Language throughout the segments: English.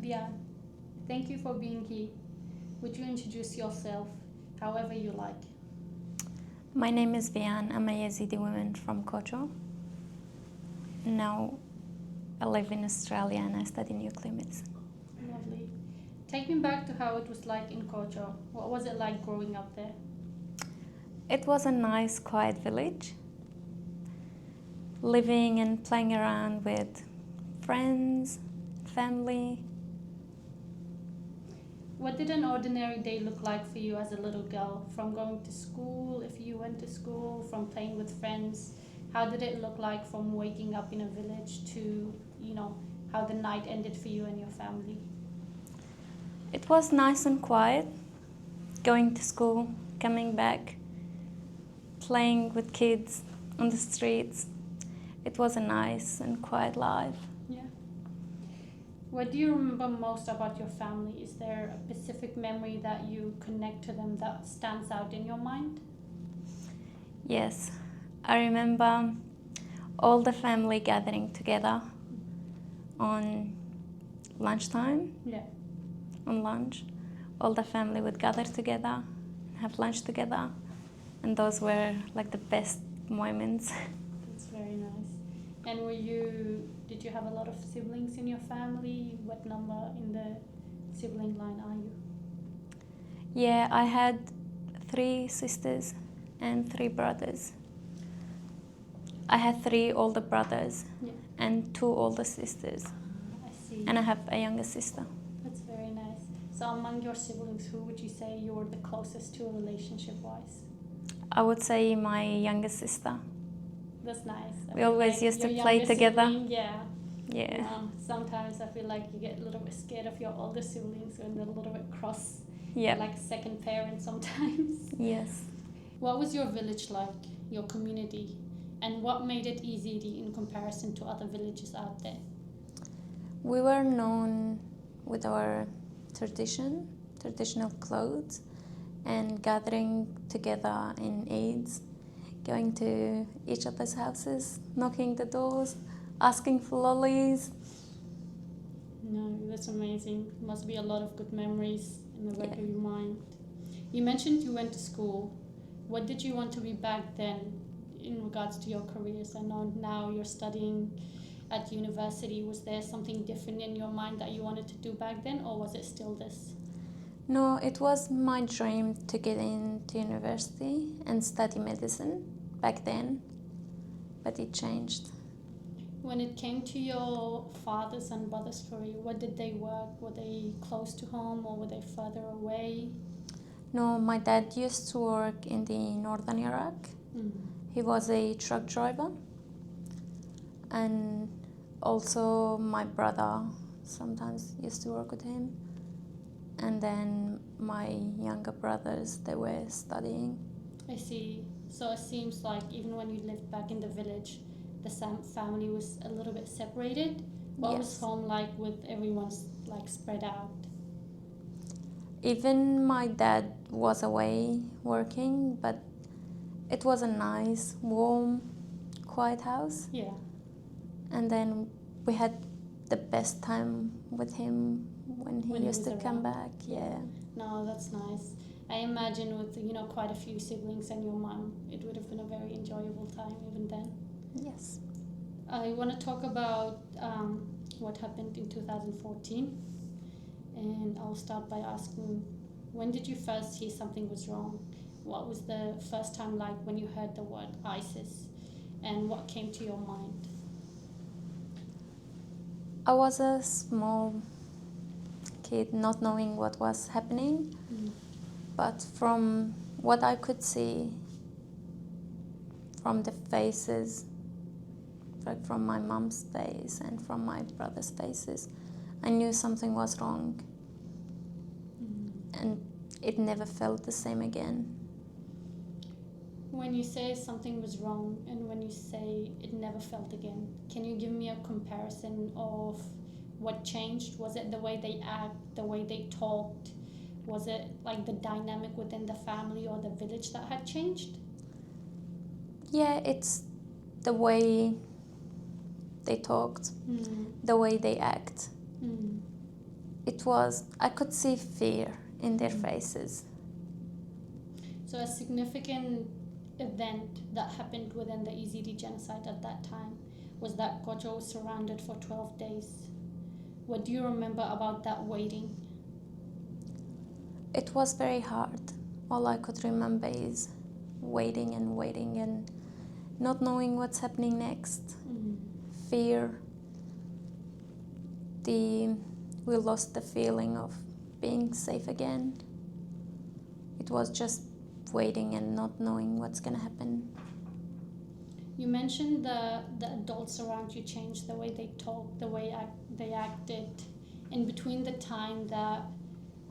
Vian, thank you for being here. Would you introduce yourself however you like? My name is Vian. I'm a Yazidi woman from Kocho. Now I live in Australia and I study nuclear medicine. Lovely. Take me back to how it was like in Kocho. What was it like growing up there? It was a nice, quiet village. Living and playing around with friends, family. What did an ordinary day look like for you as a little girl? From going to school, if you went to school, from playing with friends? How did it look like from waking up in a village to, how the night ended for you and your family? It was nice and quiet. Going to school, coming back, playing with kids on the streets. It was a nice and quiet life. Yeah. What do you remember most about your family? Is there a specific memory that you connect to them that stands out in your mind? Yes, I remember all the family gathering together on lunchtime. Yeah. On lunch, all the family would gather together, have lunch together, and those were like the best moments. That's very nice. And did you have a lot of siblings in your family? What number in the sibling line are you? Yeah, I had 3 sisters and 3 brothers. I had 3 older brothers and 2 older sisters. I see. And I have a younger sister. That's very nice. So among your siblings, who would you say you were the closest to relationship-wise? I would say my younger sister. That's nice. We always used to play together. Sibling, yeah. Yeah. Sometimes I feel like you get a little bit scared of your older siblings and they're a little bit cross. Yeah. Like second parents sometimes. Yes. What was your village like, your community? And what made it easy in comparison to other villages out there? We were known with our traditional clothes, and gathering together in Eids, going to each other's houses, knocking the doors, asking for lollies. No, that's amazing. Must be a lot of good memories in the back of your mind. You mentioned you went to school. What did you want to be back then in regards to your careers? I know now you're studying at university. Was there something different in your mind that you wanted to do back then, or was it still this? No, it was my dream to get into university and study medicine back then, but it changed. When it came to your father's and brother's career, what did they work? Were they close to home or were they further away? No, my dad used to work in the northern Iraq. He was a truck driver. And also my brother sometimes used to work with him. And then my younger brothers, they were studying. I see. So it seems like even when you lived back in the village, the family was a little bit separated. What was home like with everyone like spread out? Even my dad was away working, but it was a nice, warm, quiet house. Yeah. And then we had the best time with him when he used to come back. Yeah. No, that's nice. I imagine with quite a few siblings and your mom, it would have been a very enjoyable time even then. Yes. I want to talk about what happened in 2014, and I'll start by asking, when did you first hear something was wrong? What was the first time like when you heard the word ISIS, and what came to your mind? I was a small kid not knowing what was happening, but from what I could see from the faces, like from my mom's face and from my brother's faces, I knew something was wrong. And it never felt the same again. When you say something was wrong and when you say it never felt again, can you give me a comparison of what changed? Was it the way they act, the way they talked? Was it like the dynamic within the family or the village that had changed? Yeah, it's the way they talked, the way they act. I could see fear in their faces. So a significant event that happened within the Yazidi genocide at that time was that Kojo was surrounded for 12 days. What do you remember about that waiting? It was very hard. All I could remember is waiting and not knowing what's happening next. Fear. We lost the feeling of being safe again. It was just waiting and not knowing what's gonna happen. You mentioned the adults around you changed the way they talked, the way they acted. In between the time that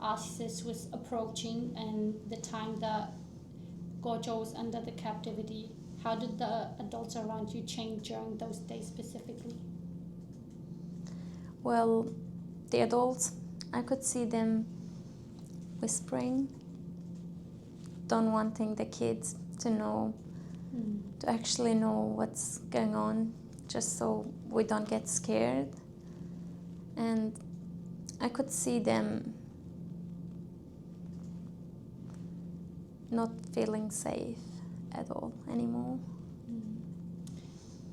ISIS was approaching and the time that Gojo was under the captivity, how did the adults around you change during those days specifically? Well, the adults, I could see them whispering, don't wanting the kids to know, to actually know what's going on, just so we don't get scared. And I could see them not feeling safe at all anymore.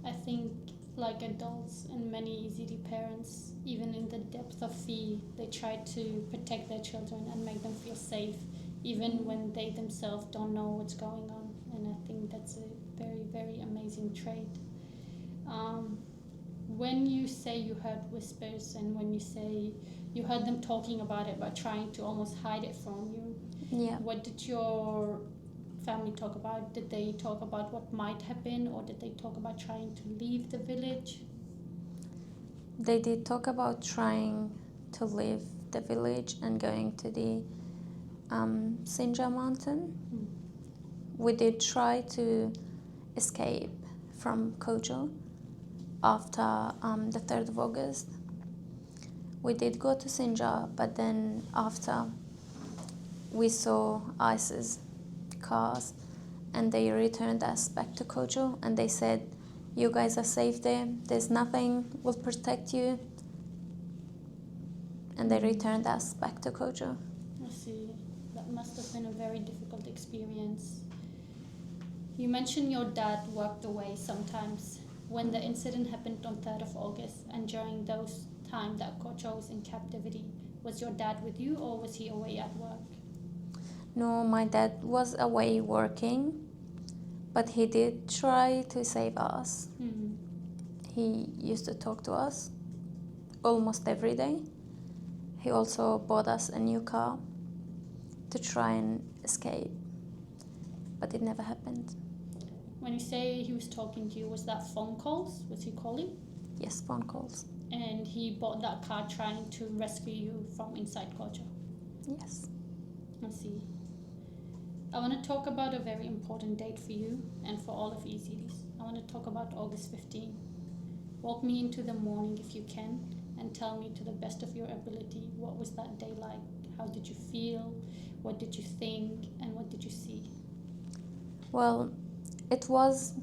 I think like adults and many Yazidi parents, even in the depth of fear, they try to protect their children and make them feel safe, even when they themselves don't know what's going on. And I think that's a very, very amazing trait. When you say you heard whispers and when you say you heard them talking about it but trying to almost hide it from you, Yeah. what did your family talk about? Did they talk about what might happen, or did they talk about trying to leave the village? They did talk about trying to leave the village and going to the Sinjar mountain. We did try to escape from Kojo after the 3rd of August. We did go to Sinjar, but then after we saw ISIS cars and they returned us back to Kojo and they said, you guys are safe there, there's nothing, we'll protect you. And they returned us back to Kojo. I see. That must have been a very difficult experience. You mentioned your dad walked away sometimes. When the incident happened on 3rd of August and during those time that Kojo was in captivity, was your dad with you or was he away at work? No, my dad was away working, but he did try to save us. He used to talk to us almost every day. He also bought us a new car to try and escape, but it never happened. When you say he was talking to you, was that phone calls? Was he calling? Yes, phone calls. And he bought that car trying to rescue you from inside Kojo? Yes. I see. I want to talk about a very important date for you and for all of Yazidis. I want to talk about August 15. Walk me into the morning if you can and tell me to the best of your ability, what was that day like? How did you feel? What did you think? And what did you see? Well, it was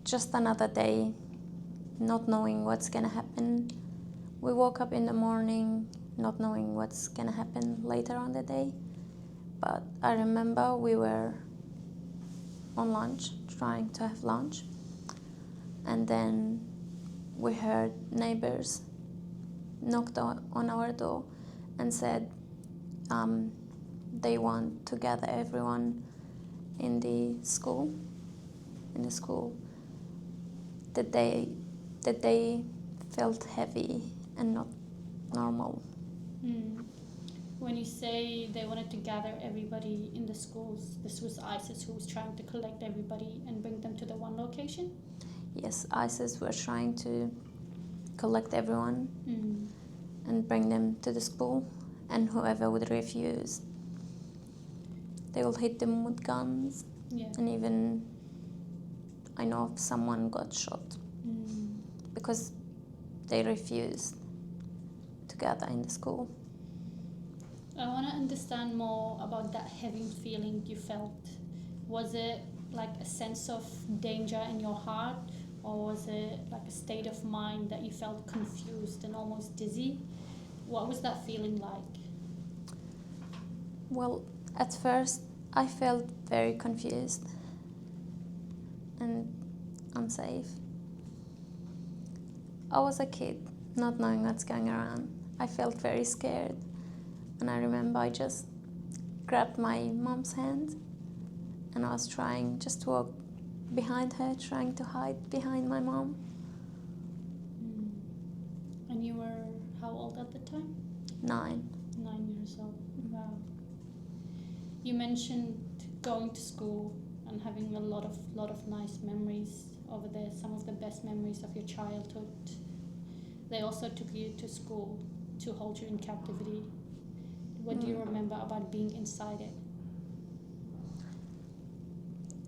just another day, not knowing what's gonna happen. We woke up in the morning not knowing what's gonna happen later on the day. But I remember we were on lunch, trying to have lunch, and then we heard neighbors knocked on our door and said they want to gather everyone in the school. The day felt heavy and not normal. When you say they wanted to gather everybody in the schools, this was ISIS who was trying to collect everybody and bring them to the one location? Yes, ISIS were trying to collect everyone and bring them to the school, and whoever would refuse, they will hit them with guns. Yeah. And even I know if someone got shot because they refused to gather in the school. I want to understand more about that heavy feeling you felt. Was it like a sense of danger in your heart, or was it like a state of mind that you felt confused and almost dizzy? What was that feeling like? Well, at first I felt very confused and unsafe. I was a kid, not knowing what's going around. I felt very scared, and I remember I just grabbed my mom's hand and I was trying just to walk behind her, trying to hide behind my mom. And you were how old at the time? 9. 9 years old. Wow. You mentioned going to school and having a lot of nice memories over there, some of the best memories of your childhood. They also took you to school to hold you in captivity. What do you remember about being inside it?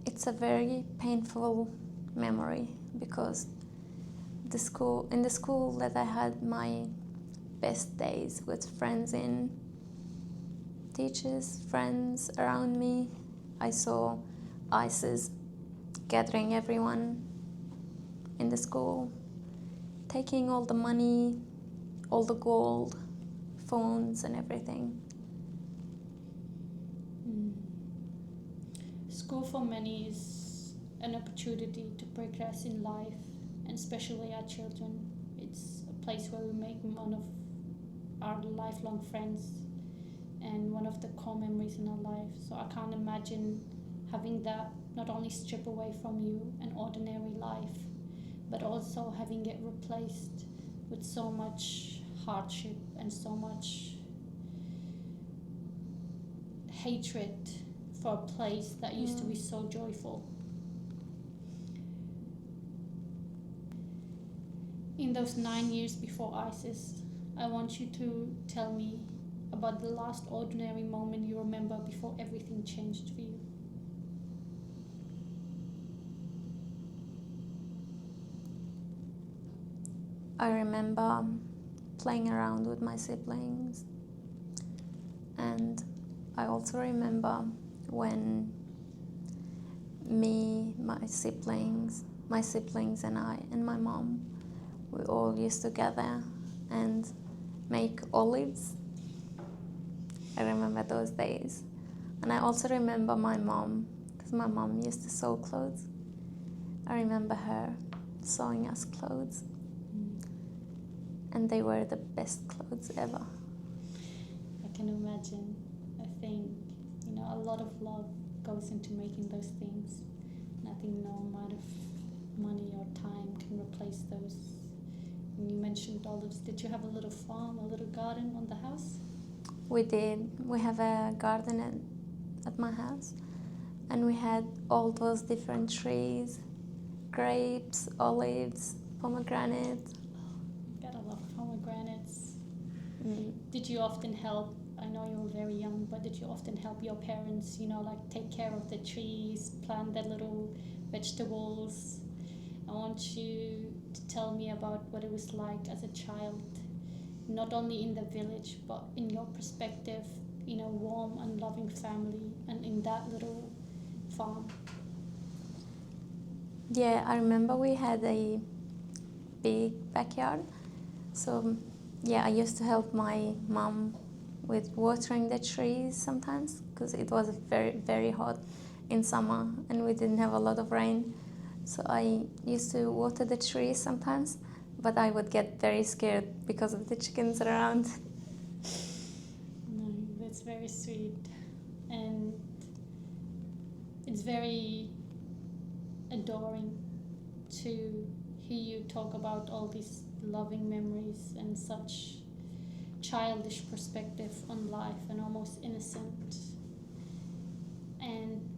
It's a very painful memory because in the school that I had my best days with friends in, teachers, friends around me. I saw ISIS gathering everyone in the school, taking all the money, all the gold, phones and everything. School for many is an opportunity to progress in life, and especially our children. It's a place where we make one of our lifelong friends and one of the core memories in our life. So I can't imagine having that not only strip away from you an ordinary life, but also having it replaced with so much hardship and so much hatred for a place that used to be so joyful. In those 9 years before ISIS, I want you to tell me about the last ordinary moment you remember before everything changed for you. I remember playing around with my siblings, and I also remember when my siblings and I and my mom, we all used to gather and make olives. I remember those days. And I also remember my mom, because my mom used to sew clothes. I remember her sewing us clothes. And they were the best clothes ever. I can imagine. I think, a lot of love goes into making those things. And I think no amount of money or time can replace those. And you mentioned olives. Did you have a little farm, a little garden on the house? We did. We have a garden at my house. And we had all those different trees, grapes, olives, pomegranates. Got a lot of pomegranates. Did you often help? I know you were very young, but did you often help your parents, take care of the trees, plant the little vegetables? I want you to tell me about what it was like as a child, not only in the village, but in your perspective, in a warm and loving family and in that little farm. Yeah, I remember we had a big backyard. So, I used to help my mom with watering the trees sometimes because it was very, very hot in summer and we didn't have a lot of rain. So I used to water the trees sometimes, but I would get very scared because of the chickens around. No, that's very sweet. And it's very adoring to hear you talk about all these loving memories and such childish perspective on life and almost innocent. And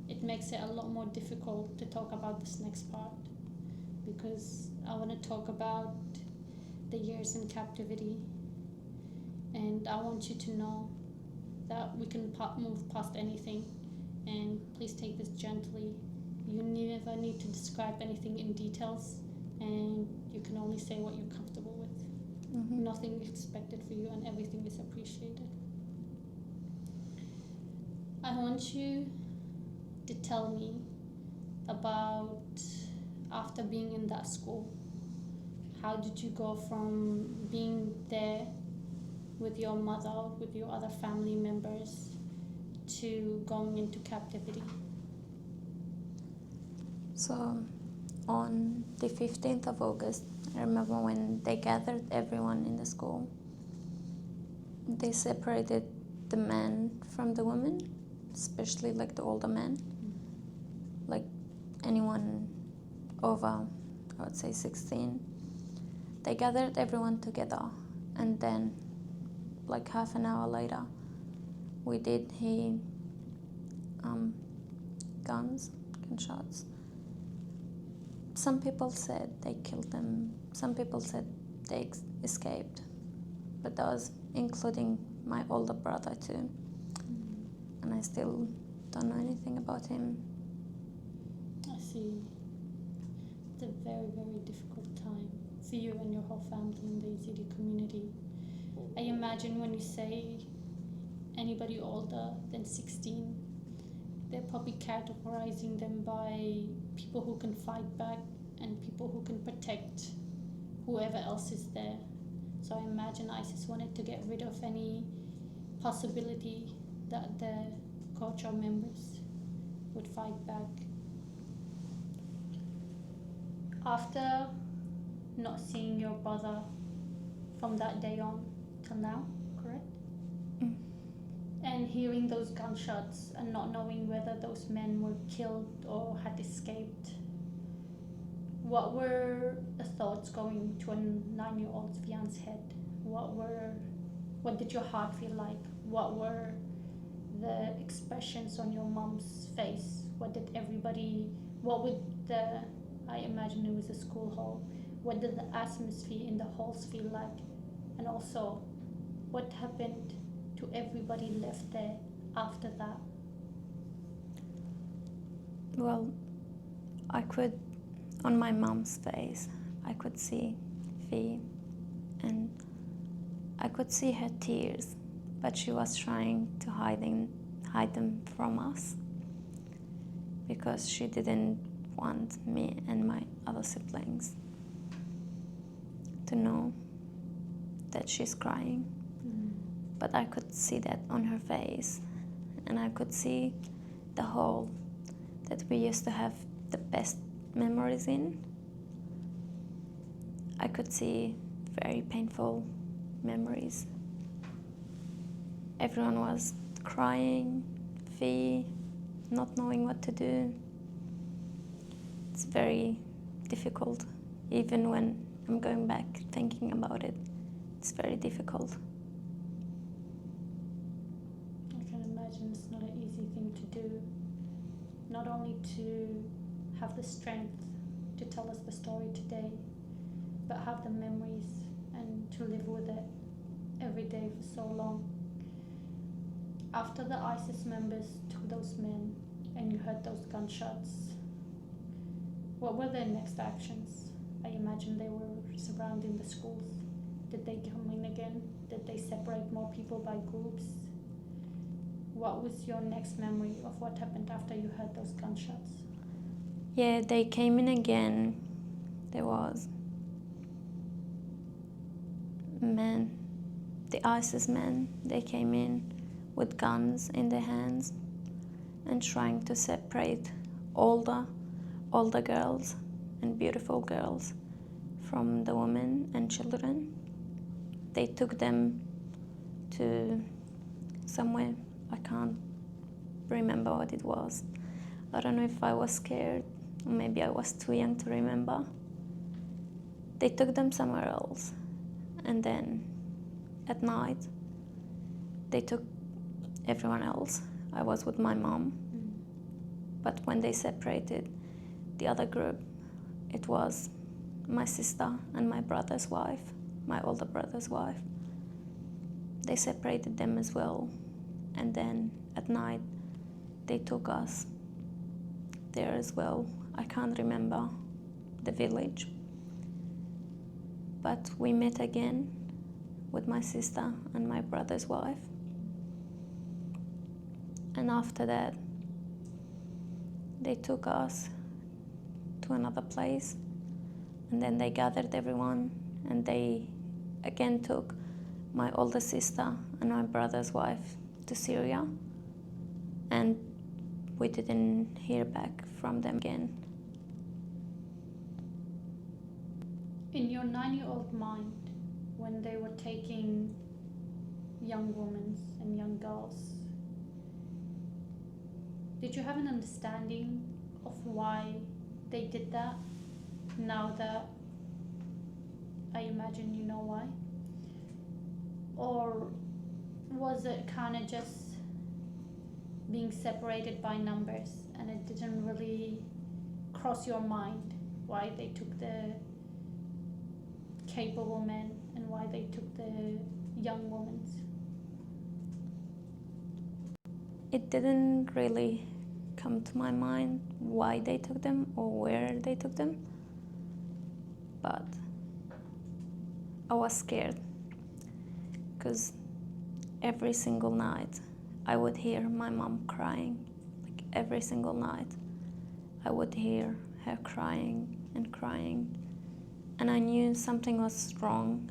it makes it a lot more difficult to talk about this next part because I want to talk about the years in captivity, and I want you to know that we can move past anything, and please take this gently. You never need to describe anything in details, and you can only say what you're comfortable with. Nothing is expected for you and everything is appreciated. I want you to tell me about after being in that school. How did you go from being there with your mother, with your other family members, to going into captivity? So on the 15th of August, I remember when they gathered everyone in the school. They separated the men from the women, especially like the older men, like anyone over, I would say 16. They gathered everyone together, and then like half an hour later, we did hear gunshots. Some people said they killed them, some people said they escaped, but that was including my older brother too, and I still don't know anything about him. I see. It's a very, very difficult time for you and your whole family in the Yazidi community. I imagine when you say anybody older than 16, they're probably categorizing them by people who can fight back and people who can protect whoever else is there. So I imagine ISIS wanted to get rid of any possibility that the cultural members would fight back. After not seeing your brother from that day on till now, correct? Mm. And hearing those gunshots and not knowing whether those men were killed or had escaped, what were the thoughts going to a 9-year-old Vian's head? What did your heart feel like? What were the expressions on your mom's face? I imagine it was a school hall. What did the atmosphere in the halls feel like? And also, what happened to everybody left there after that? Well, on my mom's face, I could see fear, and I could see her tears, but she was trying to hide them from us because she didn't want me and my other siblings to know that she's crying. But I could see that on her face, and I could see the hole that we used to have the best memories in. I could see very painful memories. Everyone was crying, fear, not knowing what to do. It's very difficult. Even when I'm going back thinking about it, it's very difficult. I can imagine it's not an easy thing to do. Not only to have the strength to tell us the story today, but have the memories and to live with it every day for so long. After the ISIS members took those men and you heard those gunshots, what were their next actions? I imagine they were surrounding the schools. Did they come in again? Did they separate more people by groups? What was your next memory of what happened after you heard those gunshots? Yeah, they came in again. There was men, the ISIS men, they came in with guns in their hands and trying to separate older girls and beautiful girls from the women and children. They took them to somewhere, I can't remember what it was. I don't know if I was scared or maybe I was too young to remember. They took them somewhere else, and then at night they took everyone else. I was with my mom, but when they separated the other group, it was my sister and my brother's wife, my older brother's wife. They separated them as well, and then at night they took us there as well. I can't remember the village, but we met again with my sister and my brother's wife. And after that, they took us to another place, and then they gathered everyone, and they again took my older sister and my brother's wife to Syria, and we didn't hear back from them again. In your 9-year-old mind, when they were taking young women and young girls, did you have an understanding of why they did that? Now that I imagine you know why? Or was it kind of just being separated by numbers and it didn't really cross your mind why they took the capable men and why they took the young women? It didn't really come to my mind why they took them or where they took them, but I was scared because every single night I would hear my mom crying. Like every single night I would hear her crying and crying, and I knew something was wrong,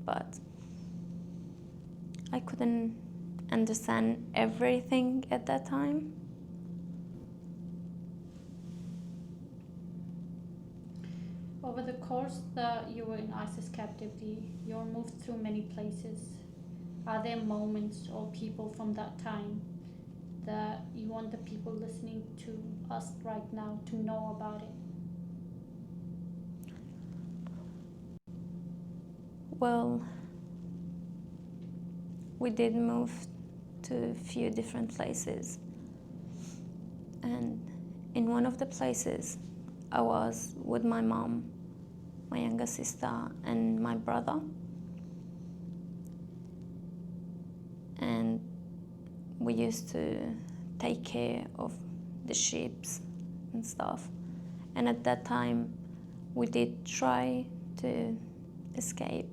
but I couldn't understand everything at that time. Over the course that you were in ISIS captivity, you were moved through many places. Are there moments or people from that time that you want the people listening to us right now to know about it? Well, we did move to a few different places, and in one of the places I was with my mom, my younger sister, and my brother, and we used to take care of the sheep and stuff. And at that time we did try to escape.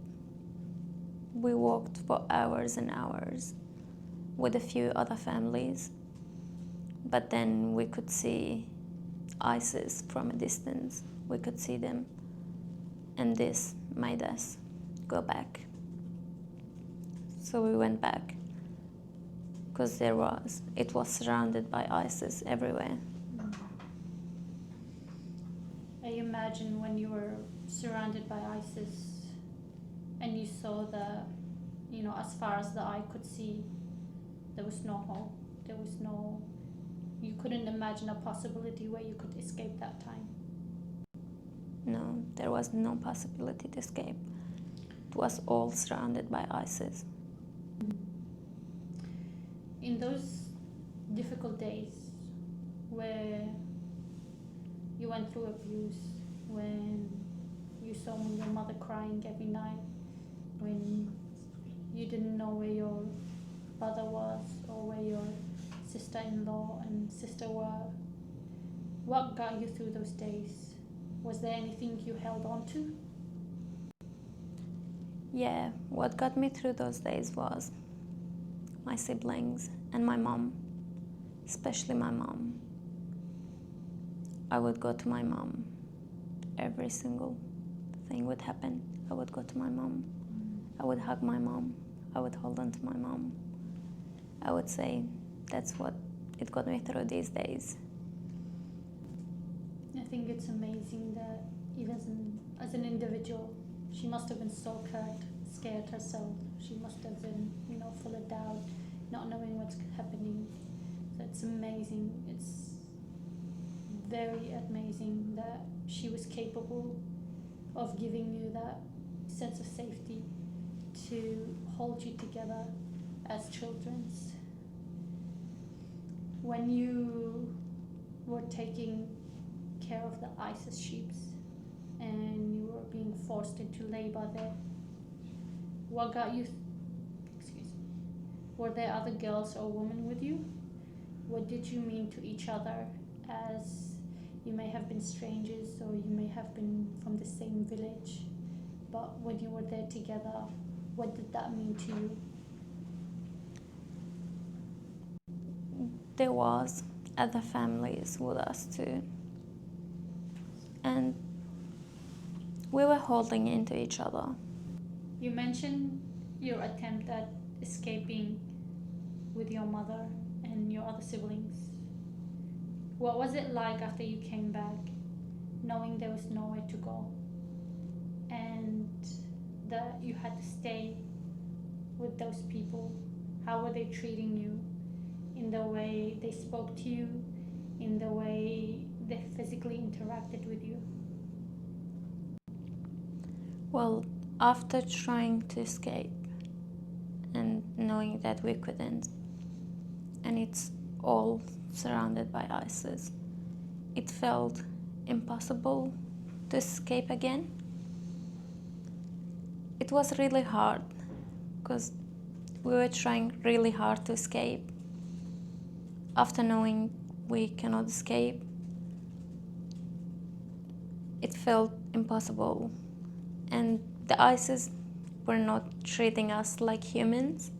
We walked for hours and hours with a few other families, but then we could see ISIS from a distance. We could see them, and this made us go back. So we went back because it was surrounded by ISIS everywhere. I imagine when you were surrounded by ISIS and you saw as far as the eye could see, there was no hope. You couldn't imagine a possibility where you could escape that time. No, there was no possibility to escape. It was all surrounded by ISIS. In those difficult days where you went through abuse, when you saw your mother crying every night, when you didn't know where your brother was or where your sister-in-law and sister were, what got you through those days? Was there anything you held on to? Yeah, what got me through those days was my siblings and my mom, especially my mom. I would go to my mom. Every single thing would happen, I would go to my mom. I would hug my mom. I would hold on to my mom. I would say, that's what it got me through these days. I think it's amazing that even as an individual, she must have been so scared herself. She must have been, full of doubt, not knowing what's happening. So it's amazing. It's very amazing that she was capable of giving you that sense of safety to hold you together as children. When you were taking care of the ISIS sheep and you were being forced into labor there, what got you? Were there other girls or women with you? What did you mean to each other, as you may have been strangers or you may have been from the same village, but when you were there together, what did that mean to you? There was other families with us too, and we were holding into each other. You mentioned your attempt at escaping with your mother and your other siblings. What was it like after you came back, knowing there was nowhere to go and that you had to stay with those people? How were they treating you? In the way they spoke to you, in the way they physically interacted with you? Well, after trying to escape and knowing that we couldn't, and it's all surrounded by ISIS, it felt impossible to escape again. It was really hard because we were trying really hard to escape. After knowing we cannot escape, it felt impossible. And the ISIS were not treating us like humans.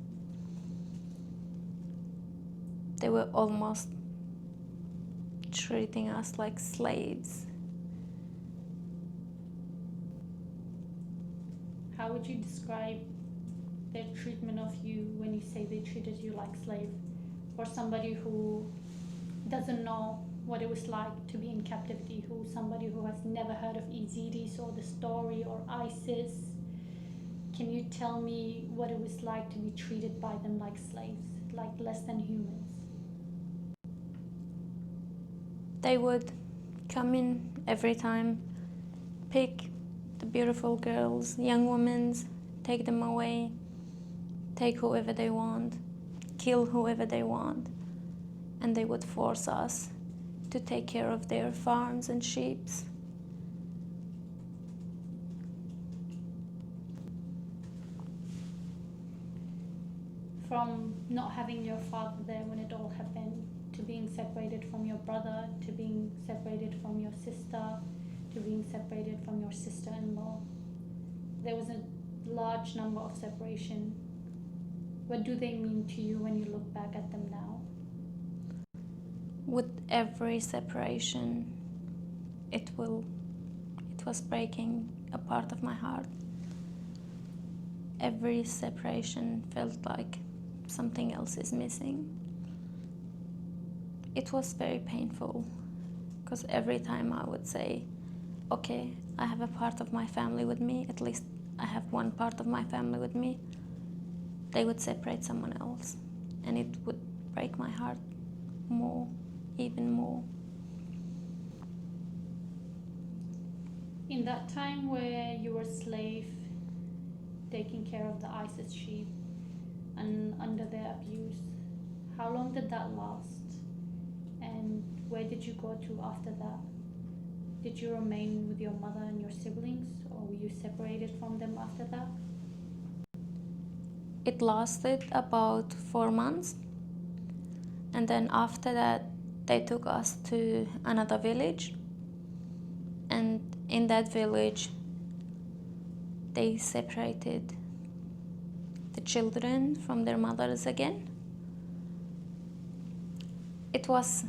They were almost treating us like slaves. How would you describe their treatment of you when you say they treated you like slave? For somebody who doesn't know what it was like to be in captivity, somebody who has never heard of Yazidis or the story or ISIS, can you tell me what it was like to be treated by them like slaves, like less than humans? They would come in every time, pick the beautiful girls, young women, take them away, take whoever they want, kill whoever they want, and they would force us to take care of their farms and sheep. From not having your father there when it all happened, to being separated from your brother, to being separated from your sister, to being separated from your sister-in-law, there was a large number of separation. What do they mean to you when you look back at them now? With every separation, it was breaking a part of my heart. Every separation felt like something else is missing. It was very painful because every time I would say, okay, I have a part of my family with me, at least I have one part of my family with me, they would separate someone else, and it would break my heart more, even more. In that time where you were a slave, taking care of the ISIS sheep and under their abuse, how long did that last? And where did you go to after that? Did you remain with your mother and your siblings, or were you separated from them after that? It lasted about 4 months, and then after that they took us to another village, and in that village they separated the children from their mothers again. It was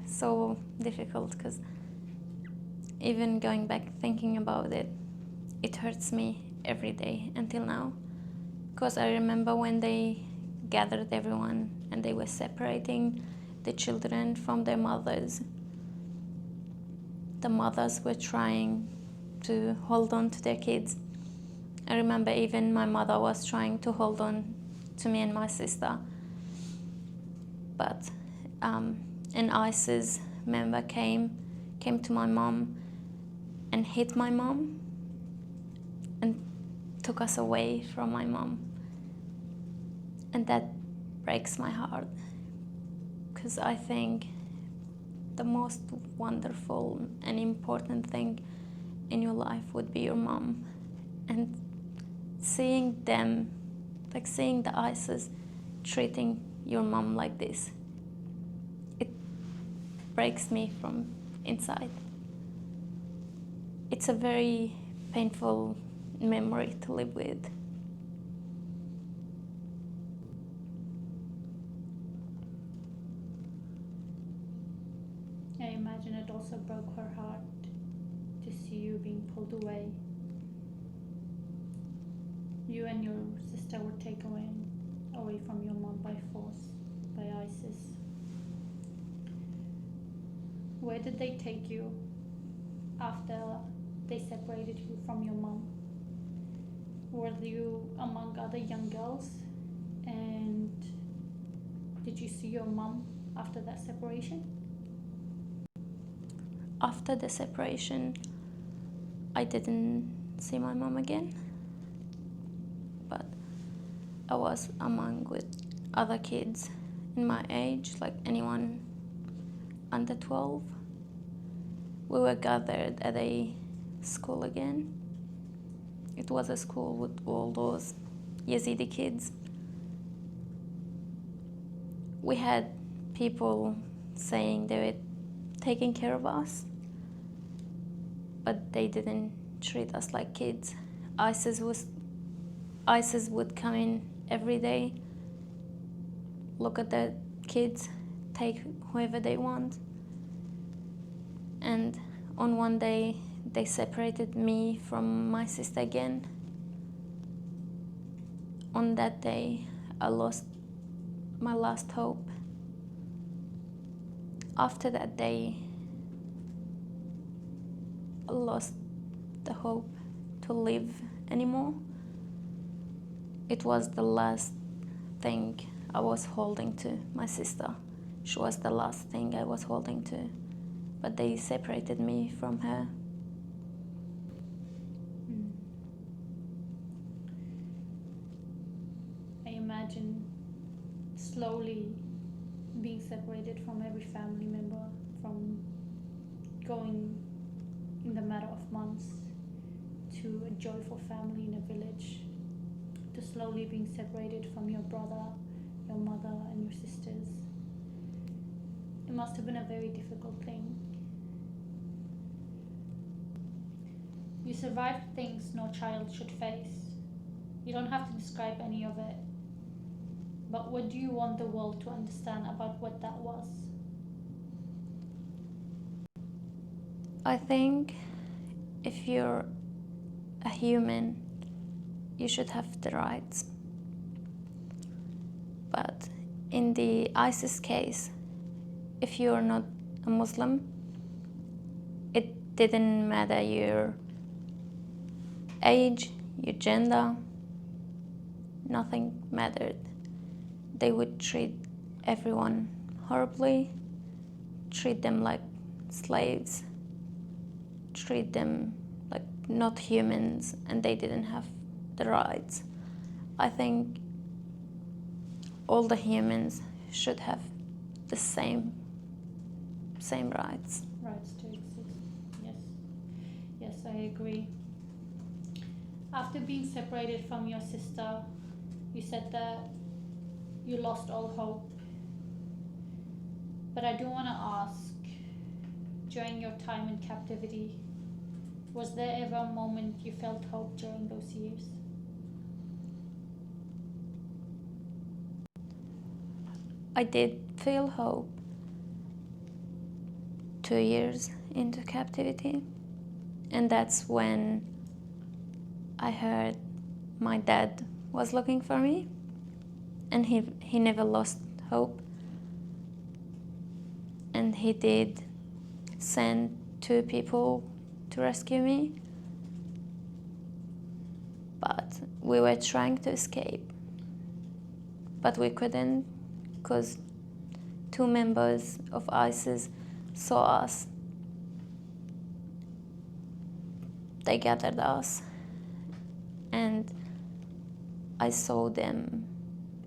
so difficult because even going back thinking about it, it hurts me every day until now. Because I remember when they gathered everyone and they were separating the children from their mothers. The mothers were trying to hold on to their kids. I remember even my mother was trying to hold on to me and my sister. But an ISIS member came to my mom and hit my mom and took us away from my mom. And that breaks my heart, because I think the most wonderful and important thing in your life would be your mom. And seeing them, like seeing the ISIS treating your mom like this, it breaks me from inside. It's a very painful memory to live with. I imagine it also broke her heart to see you being pulled away. you and your sister were taken away from your mom by force, by ISIS. Where did they take you after they separated you from your mom? Were you among other young girls? And did you see your mom after that separation? After the separation, I didn't see my mom again, but I was among with other kids in my age, like anyone under 12. We were gathered at a school again. It was a school with all those Yazidi kids. We had people saying they were taking care of us, but they didn't treat us like kids. ISIS would come in every day, look at the kids, take whoever they want. And on one day, they separated me from my sister again. On that day, I lost my last hope. After that day, I lost the hope to live anymore. It was the last thing I was holding to, my sister. She was the last thing I was holding to, but they separated me from her. I imagine slowly being separated from every family member, from going in the matter of months to a joyful family in a village, to slowly being separated from your brother, your mother, and your sisters. It must have been a very difficult thing. You survived things no child should face. You don't have to describe any of it. But what do you want the world to understand about what that was? I think if you're a human, you should have the rights. But in the ISIS case, if you're not a Muslim, it didn't matter your age, your gender, nothing mattered. They would treat everyone horribly, treat them like slaves, treat them like not humans, and they didn't have the rights. I think all the humans should have the same rights. Rights to exist. Yes. Yes, I agree. After being separated from your sister, you said that you lost all hope. But I do want to ask, during your time in captivity, was there ever a moment you felt hope during those years? I did feel hope 2 years into captivity, and that's when I heard my dad was looking for me, and he never lost hope, and he did send 2 people to rescue me, but we were trying to escape, but we couldn't because 2 members of ISIS saw us. They gathered us, and I saw them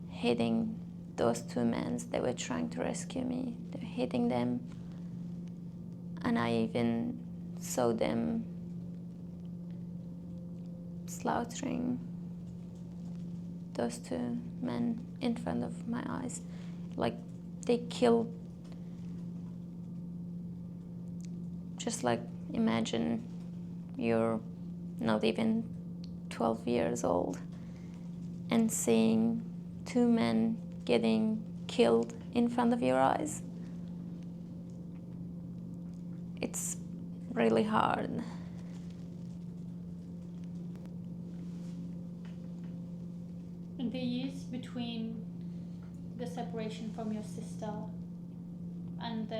hitting those 2 men. They were trying to rescue me. They were hitting them, and I even saw them slaughtering those 2 men in front of my eyes. Like, they killed, just like imagine you're not even 12 years old and seeing 2 men getting killed in front of your eyes. It's really hard. in the years between the separation from your sister and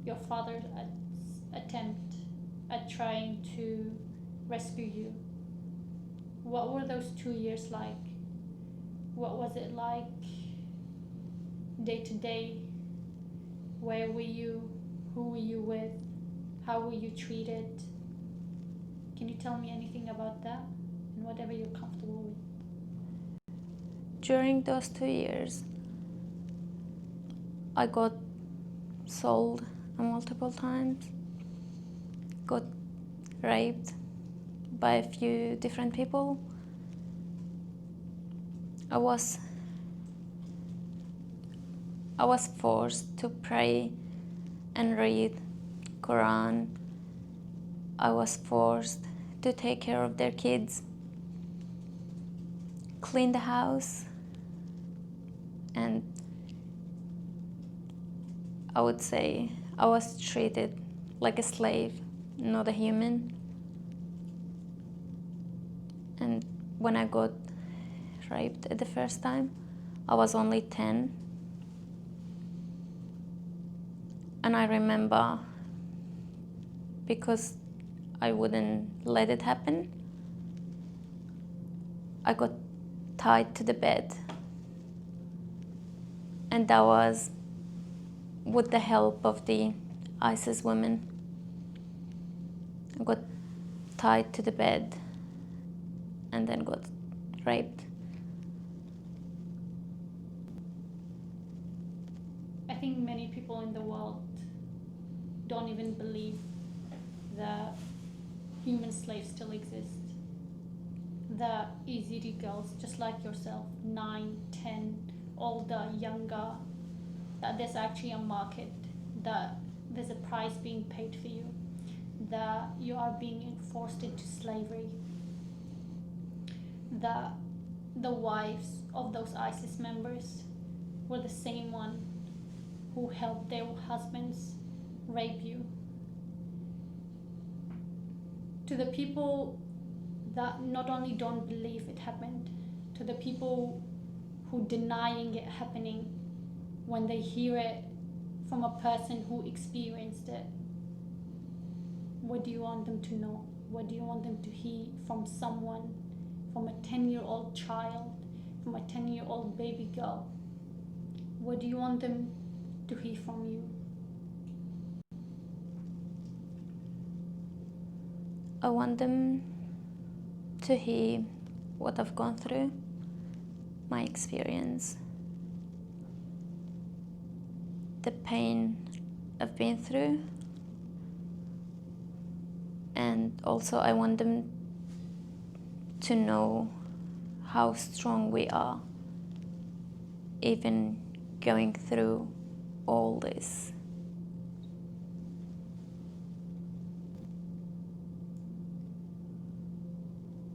your father's attempt at trying to rescue you, what were those 2 years like? What was it like day to day? Where were you? Who were you with? How were you treated? Can you tell me anything about that and whatever you're comfortable with? During those 2 years, I got sold multiple times, got raped by a few different people. I was forced to pray and read Quran. I was forced to take care of their kids, clean the house, and I would say I was treated like a slave, not a human. And when I got raped the first time, I was only 10. And I remember, because I wouldn't let it happen, I got tied to the bed. And that was with the help of the ISIS women. I got tied to the bed and then got raped. I think many people in the world don't even believe that human slaves still exist. That Yazidi girls, just like yourself, 9, 10, older, younger, that there's actually a market, that there's a price being paid for you, that you are being forced into slavery, that the wives of those ISIS members were the same one who helped their husbands rape you. To the people that not only don't believe it happened, to the people who denying it happening when they hear it from a person who experienced it, what do you want them to know? What do you want them to hear from someone, from a 10-year-old child, from a 10-year-old baby girl? What do you want them to hear from you? I want them to hear what I've gone through, my experience, the pain I've been through, and also I want them to know how strong we are, even going through all this.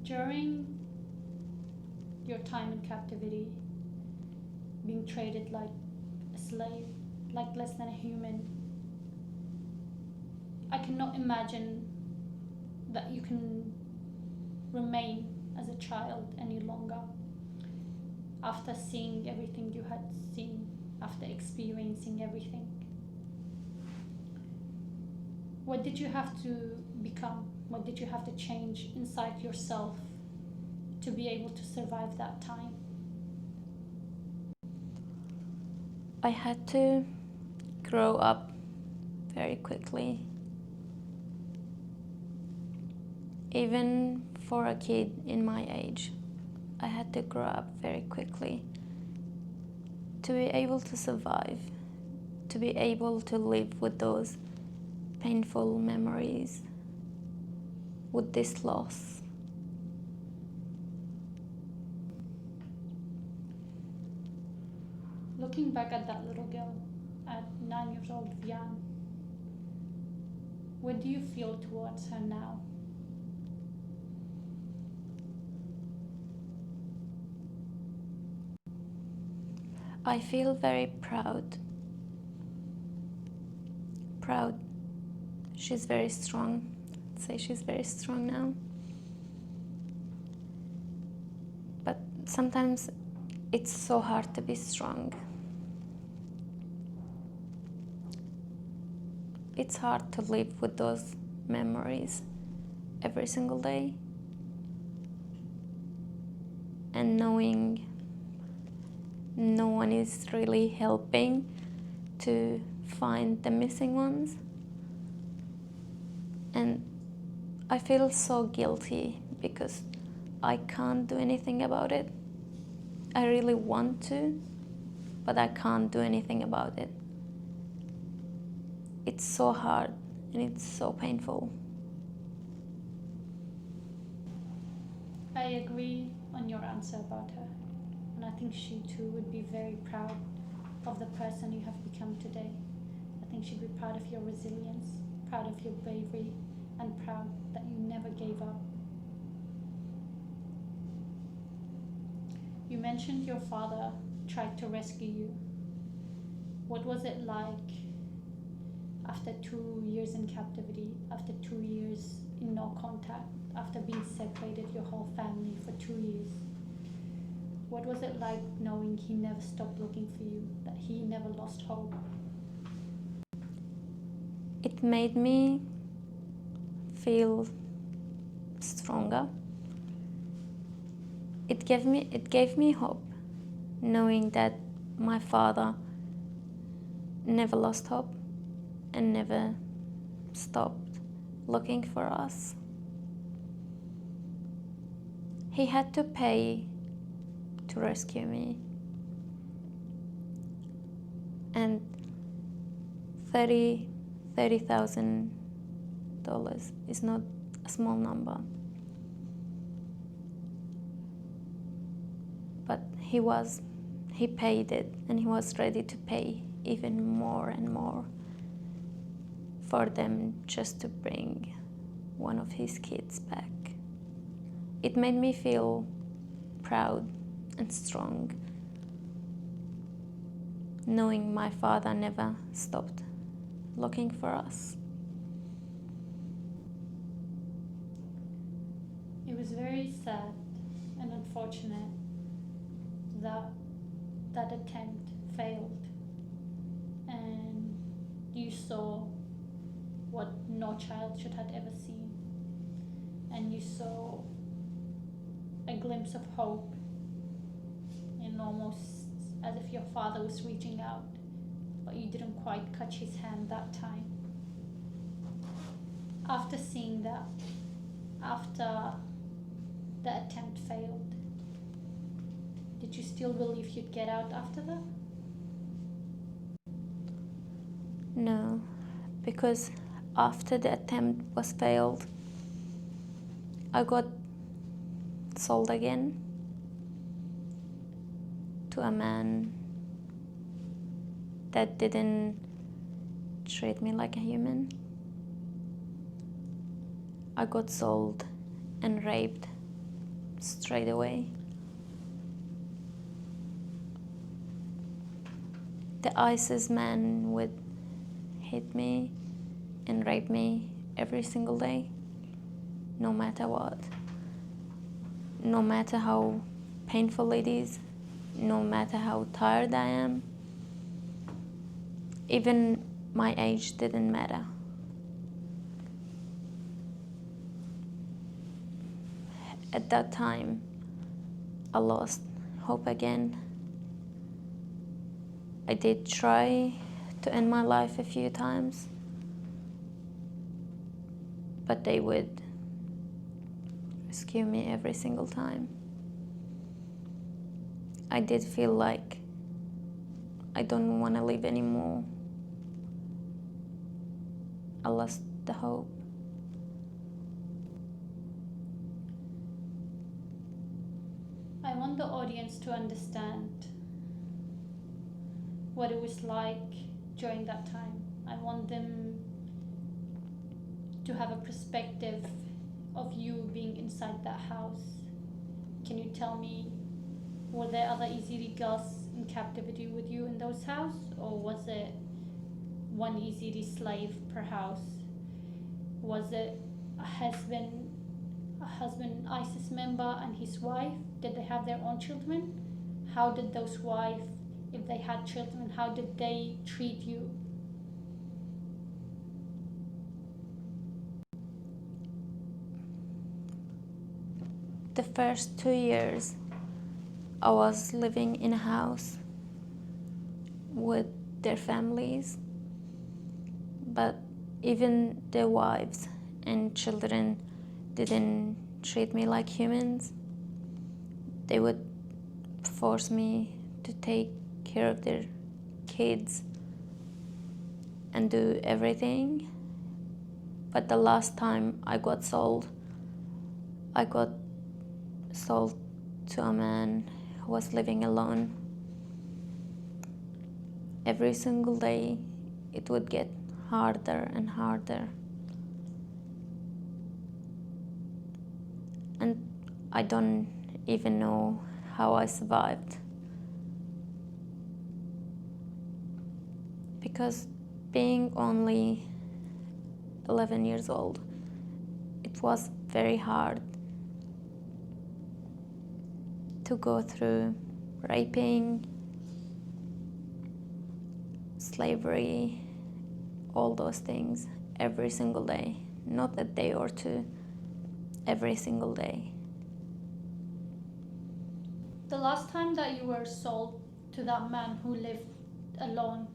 During your time in captivity, being treated like a slave, like less than a human, I cannot imagine that you can remain as a child any longer after seeing everything you had seen, after experiencing everything. What did you have to become? What did you have to change inside yourself to be able to survive that time? I had to grow up very quickly. Even for a kid in my age, I had to grow up very quickly to be able to survive, to be able to live with those painful memories, with this loss. Looking back at that little girl, at 9 years old Vian, what do you feel towards her now? I feel very proud. She's very strong. I'd say she's very strong now. But Sometimes it's so hard to be strong. It's hard to live with those memories every single day. And knowing no one is really helping to find the missing ones. And I feel so guilty because I can't do anything about it. I really want to, but I can't do anything about it. It's so hard and it's so painful. I agree on your answer about her, and I think she too would be very proud of the person you have become today. I think she'd be proud of your resilience, proud of your bravery, and proud that you never gave up. You mentioned your father tried to rescue you. What was it like after 2 years in captivity, after 2 years in no contact, after being separated your whole family for 2 years? What was it like knowing he never stopped looking for you, that he never lost hope? It made me feel stronger. It gave me hope, knowing that my father never lost hope and never stopped looking for us. He had to pay to rescue me, and $30,000 is not a small number. But he paid it, and he was ready to pay even more and more for them just to bring one of his kids back. It made me feel proud and strong, knowing my father never stopped looking for us. It was very sad and unfortunate that that attempt failed, and you saw what no child should have ever seen, and you saw a glimpse of hope, and almost as if your father was reaching out, but you didn't quite catch his hand that time. After seeing that, after the attempt failed, did you still believe you'd get out after that? No, because after the attempt was failed, I got sold again to a man that didn't treat me like a human. I got sold and raped straight away. The ISIS man would hit me and rape me every single day, no matter what. No matter how painful it is, no matter how tired I am. Even my age didn't matter. At that time, I lost hope again. I did try to end my life a few times, but they would rescue me every single time. I did feel like I don't want to live anymore. I lost the hope. I want the audience to understand what it was like during that time. I want them to have a perspective of you being inside that house. Can you tell me, were there other Yazidi girls in captivity with you in those houses, or was it one Yazidi slave per house? Was it a husband ISIS member and his wife, did they have their own children? How did those wives, if they had children, how did they treat you? The first 2 years, I was living in a house with their families, but even their wives and children didn't treat me like humans. They would force me to take care of their kids and do everything. But the last time I got sold to a man who was living alone. Every single day it would get harder and harder. And I don't even know how I survived. Because being only 11 years old, it was very hard to go through raping, slavery, all those things every single day. Not a day or two, every single day. The last time that you were sold to that man who lived alone,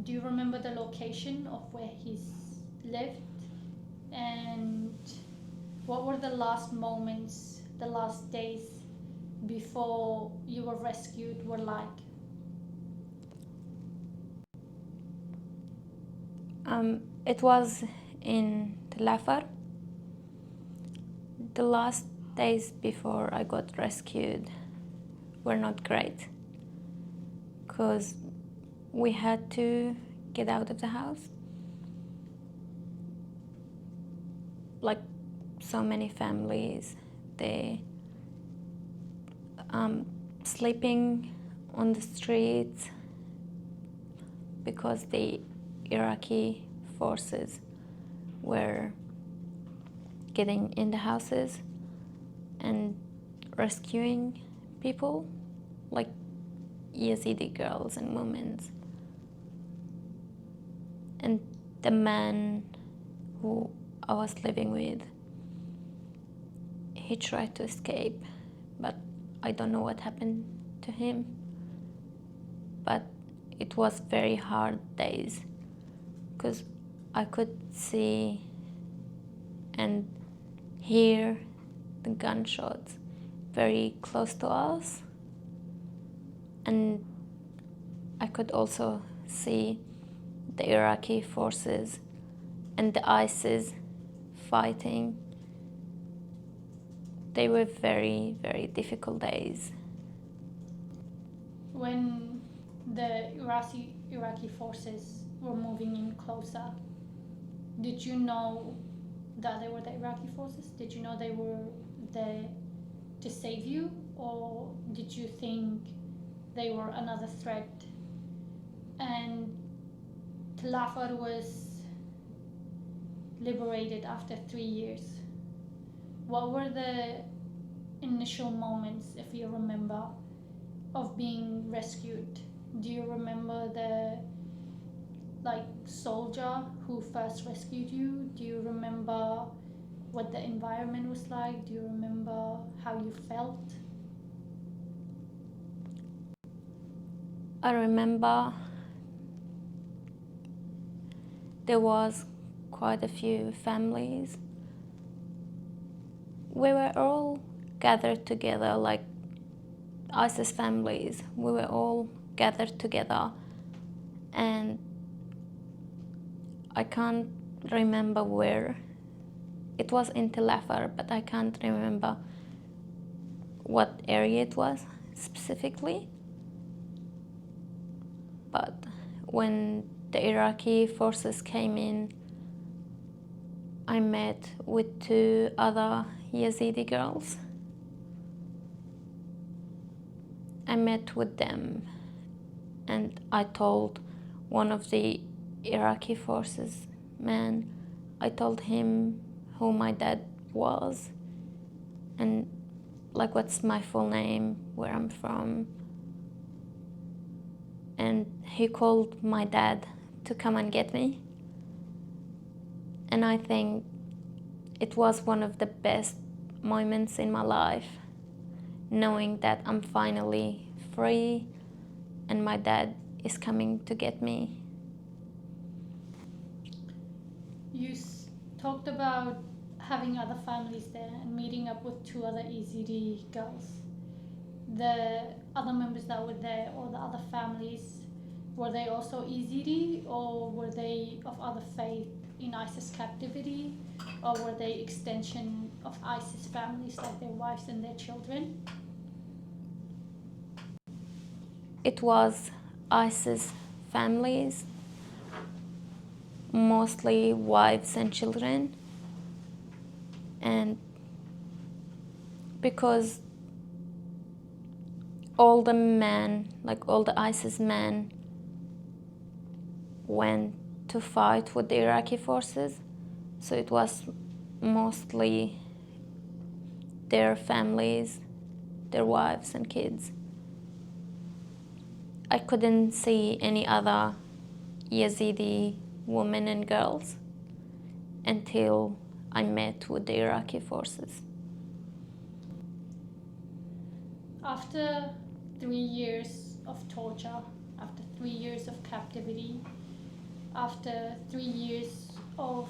do you remember the location of where he lived? And what were the last moments, the last days before you were rescued were like? It was in Tlafar. The last days before I got rescued were not great because we had to get out of the house. Like so many families, they sleeping on the streets because the Iraqi forces were getting in the houses and rescuing people, like Yazidi girls and women. And the man who I was living with, he tried to escape, but I don't know what happened to him. But it was very hard days because I could see and hear the gunshots very close to us, and I could also see the Iraqi forces and the ISIS fighting. They were very, very difficult days. When the Iraqi forces were moving in closer, did you know that they were the Iraqi forces? Did you know they were there to save you, or did you think they were another threat? And Tlafar was liberated after 3 years. What were the initial moments, if you remember, of being rescued? Do you remember the soldier who first rescued you? Do you remember what the environment was like? Do you remember how you felt? I remember there was quite a few families. We were all gathered together, like ISIS families. We were all gathered together, and I can't remember where. It was in Tel Afar, but I can't remember what area it was specifically. But when the Iraqi forces came in, I met with 2 other Yazidi girls. I met with them, and I told one of the Iraqi forces man, I told him who my dad was, and like what's my full name, where I'm from. And he called my dad to come and get me. And I think it was one of the best moments in my life, knowing that I'm finally free and my dad is coming to get me. You talked about having other families there and meeting up with 2 other Yazidi girls. The other members that were there, or the other families, were they also Yazidi, or were they of other faith in ISIS captivity, or were they extension of ISIS families, like their wives and their children? It was ISIS families, mostly wives and children. And because all the men, like all the ISIS men, went to fight with the Iraqi forces, so it was mostly their families, their wives and kids. I couldn't see any other Yazidi women and girls until I met with the Iraqi forces. After 3 years of torture, after 3 years of captivity, after 3 years of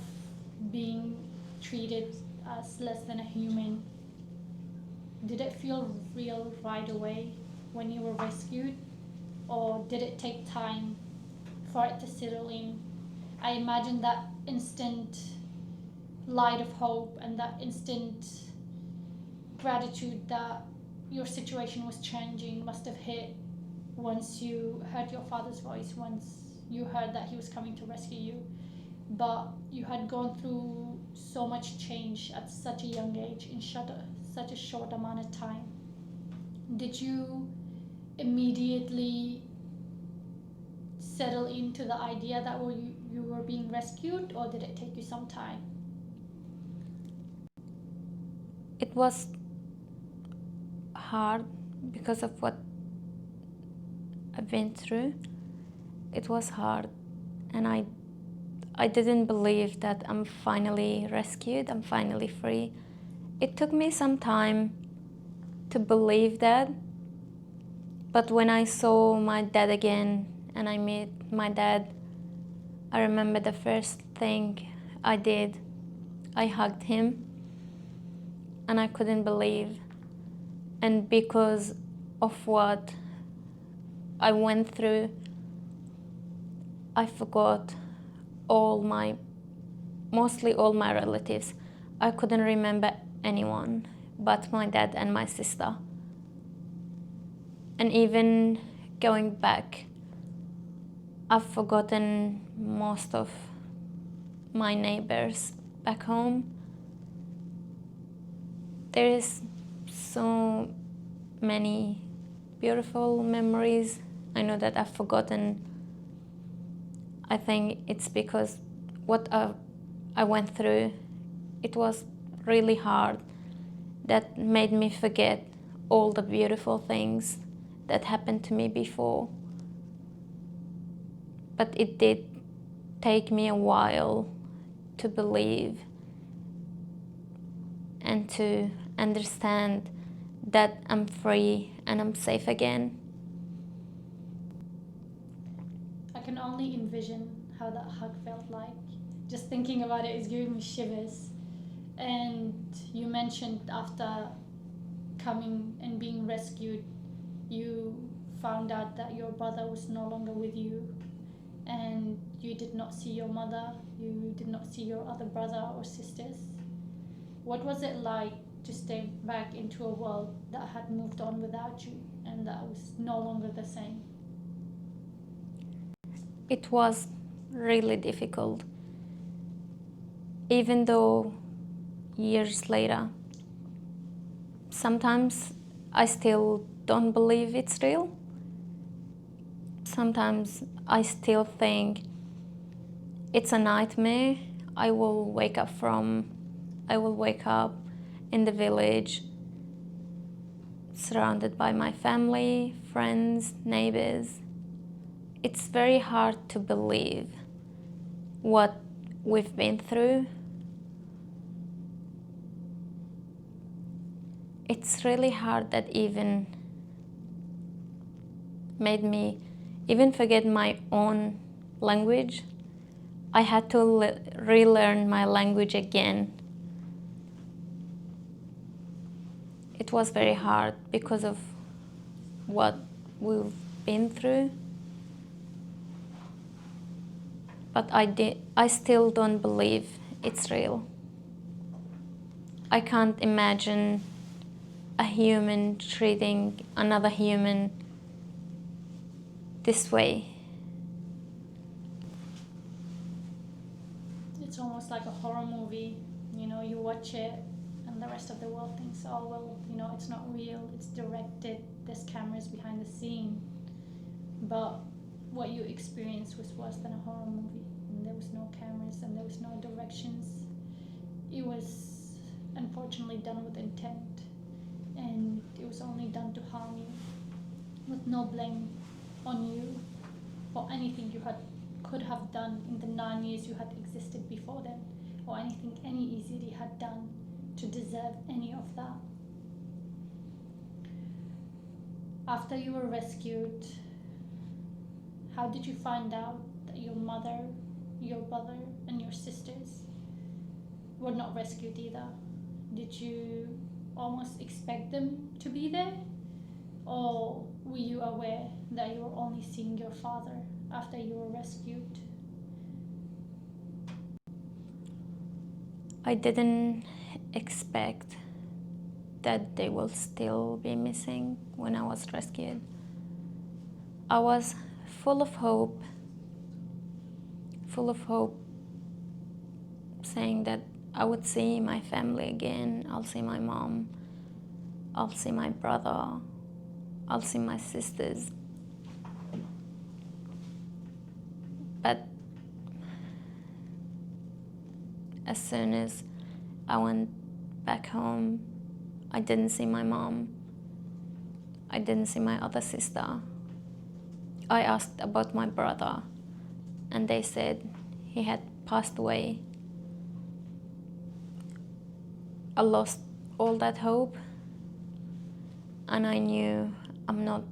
being treated as less than a human, did it feel real right away when you were rescued, or did it take time for it to settle in? I imagine that instant light of hope and that instant gratitude that your situation was changing must have hit once you heard your father's voice, once you heard that he was coming to rescue you. But you had gone through so much change at such a young age in such a short amount of time. Did you immediately settle into the idea that you were being rescued, or did it take you some time? It was hard because of what I've been through. It was hard, and I didn't believe that I'm finally rescued, I'm finally free. It took me some time to believe that, but when I saw my dad again and I met my dad, I remember the first thing I did, I hugged him, and I couldn't believe. And because of what I went through, I forgot mostly all my relatives. I couldn't remember anyone but my dad and my sister. And even going back, I've forgotten most of my neighbors back home. There is so many beautiful memories. I know that I've forgotten. I think it's because what I went through, it was really hard, that made me forget all the beautiful things that happened to me before. But it did take me a while to believe and to understand that I'm free and I'm safe again. I can only envision how that hug felt like. Just thinking about it is giving me shivers. And you mentioned after coming and being rescued, you found out that your brother was no longer with you, and you did not see your mother, you did not see your other brother or sisters. What was it like to step back into a world that had moved on without you and that was no longer the same? It was really difficult. Even though years later, sometimes I still don't believe it's real. Sometimes I still think it's a nightmare I will wake up in the village surrounded by my family, friends, neighbors. It's very hard to believe what we've been through. It's really hard that even made me even forget my own language. I had to relearn my language again. It was very hard because of what we've been through. But I still don't believe it's real. I can't imagine a human treating another human this way. It's almost like a horror movie. You watch it and the rest of the world thinks, oh, well, it's not real, it's directed, there's cameras behind the scene. But what you experienced was worse than a horror movie. And there was no cameras and there was no directions. It was unfortunately done with intent, and it was only done to harm you, with no blame on you for anything you could have done in the 9 years you had existed before then, or anything any Yazidi had done to deserve any of that. After you were rescued, how did you find out that your mother, your brother, and your sisters were not rescued either? Did you almost expect them to be there? Or were you aware that you were only seeing your father after you were rescued? I didn't expect that they will still be missing when I was rescued. I was full of hope, saying that I would see my family again. I'll see my mom, I'll see my brother, I'll see my sisters. But as soon as I went back home, I didn't see my mom. I didn't see my other sister. I asked about my brother, and they said he had passed away. I lost all that hope, and I knew I'm not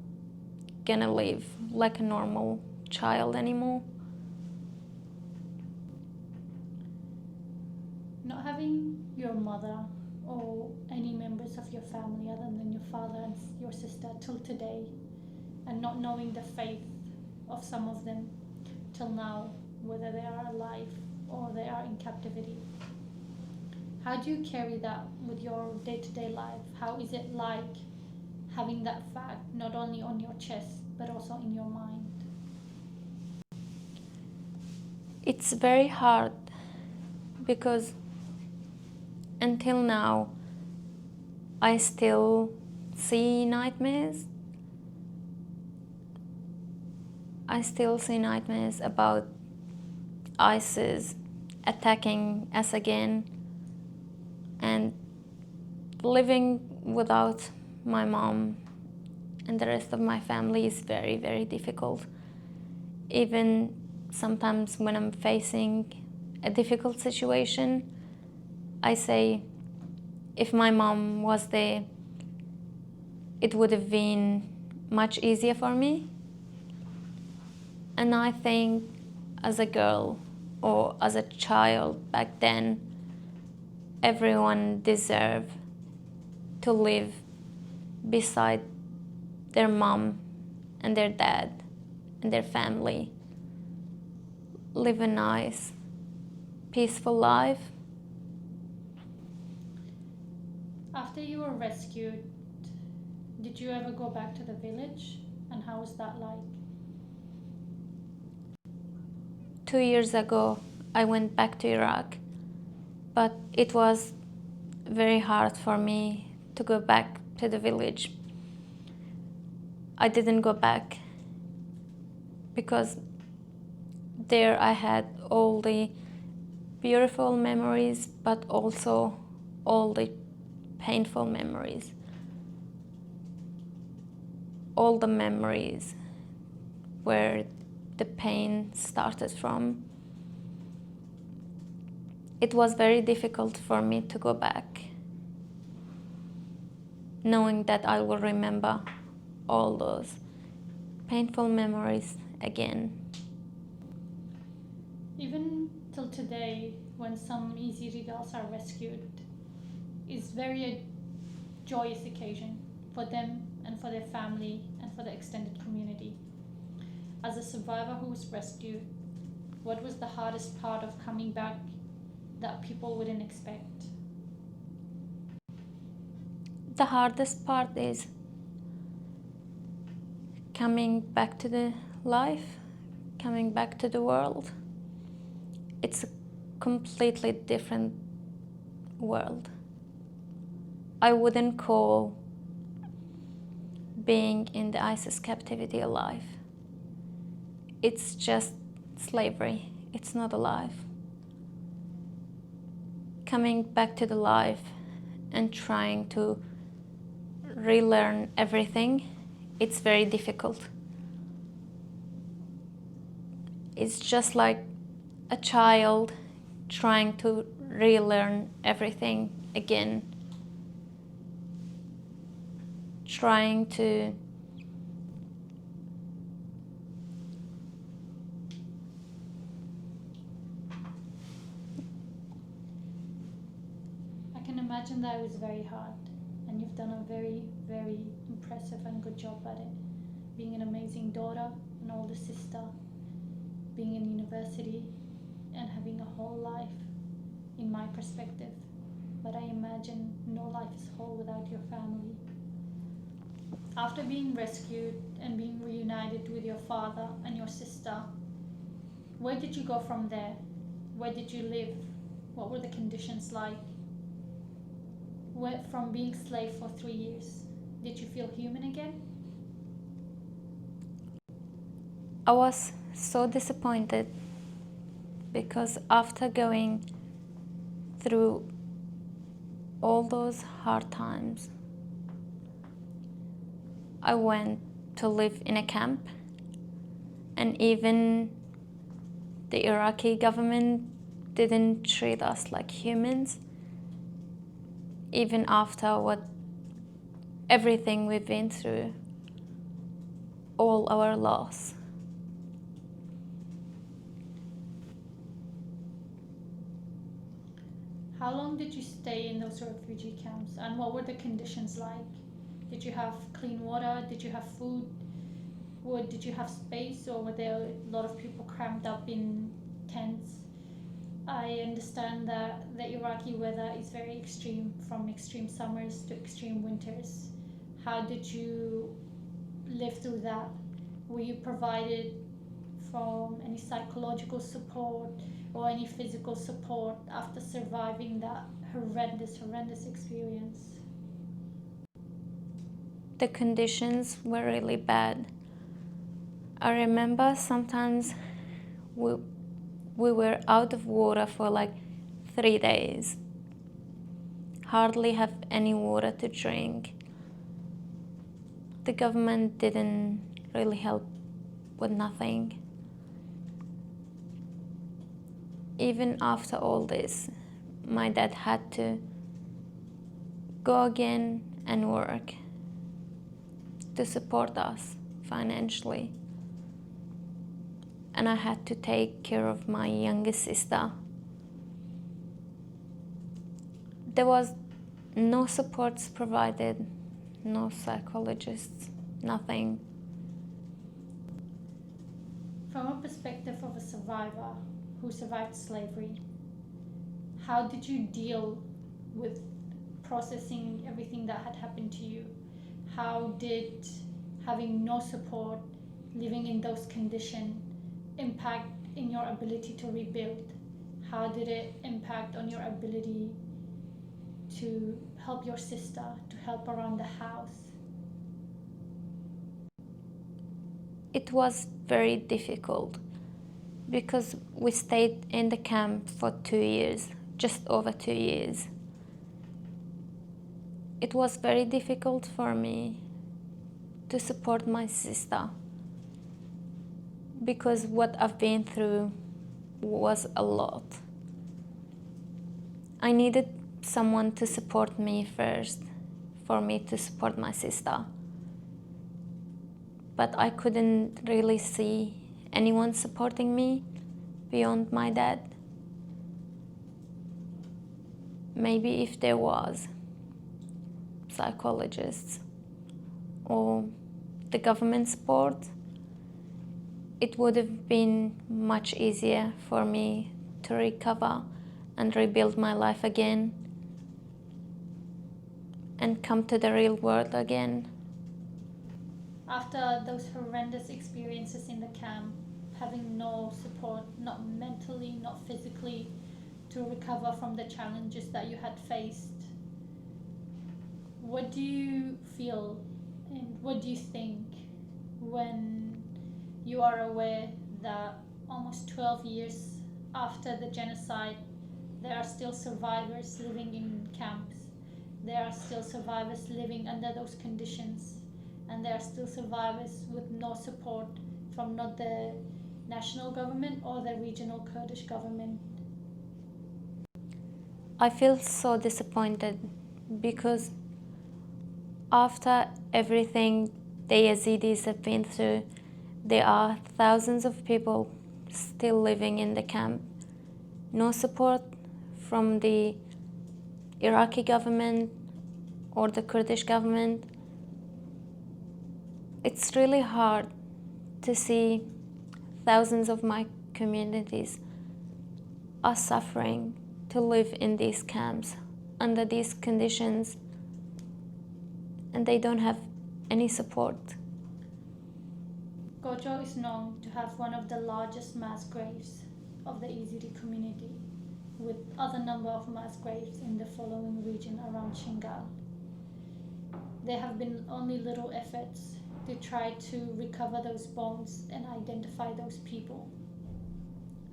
gonna live like a normal child anymore. Not having your mother or any members of your family other than your father and your sister till today, and not knowing the faith of some of them till now, whether they are alive or they are in captivity. How do you carry that with your day-to-day life? How is it like having that fact not only on your chest but also in your mind? It's very hard because until now I still see nightmares. I still see nightmares about ISIS attacking us again, and living without my mom and the rest of my family is very, very difficult. Even sometimes when I'm facing a difficult situation, I say, if my mom was there, it would have been much easier for me. And I think as a girl or as a child back then, everyone deserved to live beside their mom and their dad and their family. Live a nice, peaceful life. After you were rescued, did you ever go back to the village? And how was that like? 2 years ago, I went back to Iraq, but it was very hard for me to go back to the village. I didn't go back because there I had all the beautiful memories, but also all the painful memories. all the memories where the pain started from. It was very difficult for me to go back, knowing that I will remember all those painful memories again. Even till today, when some Yazidi girls are rescued, it's very a joyous occasion for them and for their family and for the extended community. As a survivor who was rescued, what was the hardest part of coming back that people wouldn't expect? The hardest part is coming back to the life, coming back to the world. It's a completely different world. I wouldn't call being in the ISIS captivity alive. It's just slavery. It's not alive. Coming back to the life and trying to relearn everything, it's very difficult. It's just like a child trying to relearn everything again, trying to I can imagine that it was very hard, and you've done a very, very impressive and good job at it. Being an amazing daughter, an older sister, being in university, and having a whole life, in my perspective. But I imagine no life is whole without your family. After being rescued and being reunited with your father and your sister, where did you go from there? Where did you live? What were the conditions like? From being slave for 3 years, did you feel human again? I was so disappointed because after going through all those hard times, I went to live in a camp, and even the Iraqi government didn't treat us like humans, even after everything we've been through, all our loss. How long did you stay in those refugee camps, and what were the conditions like? Did you have clean water? Did you have food? Did you have space, or were there a lot of people crammed up in tents? I understand that the Iraqi weather is very extreme, from extreme summers to extreme winters. How did you live through that? Were you provided from any psychological support or any physical support after surviving that horrendous experience? The conditions were really bad. I remember sometimes we were out of water for like 3 days, hardly have any water to drink. The government didn't really help with nothing. Even after all this, my dad had to go again and work to support us financially. And I had to take care of my youngest sister. There was no supports provided, no psychologists, nothing. From a perspective of a survivor who survived slavery, how did you deal with processing everything that had happened to you? How did having no support, living in those conditions, impact in your ability to rebuild? How did it impact on your ability to help your sister, to help around the house? It was very difficult because we stayed in the camp for 2 years, just over 2 years. It was very difficult for me to support my sister, because what I've been through was a lot. I needed someone to support me first, for me to support my sister. But I couldn't really see anyone supporting me beyond my dad. Maybe if there was psychologists or the government support, it would have been much easier for me to recover and rebuild my life again and come to the real world again. After those horrendous experiences in the camp, having no support, not mentally, not physically, to recover from the challenges that you had faced, what do you feel and what do you think when you are aware that almost 12 years after the genocide, there are still survivors living in camps, there are still survivors living under those conditions, and there are still survivors with no support from not the national government or the regional Kurdish government? I feel so disappointed because after everything the Yazidis have been through, there are thousands of people still living in the camp. No support from the Iraqi government or the Kurdish government. It's really hard to see thousands of my communities are suffering to live in these camps under these conditions, and they don't have any support. Gojo is known to have one of the largest mass graves of the Yazidi community, with other number of mass graves in the following region around Shingal. There have been only little efforts to try to recover those bones and identify those people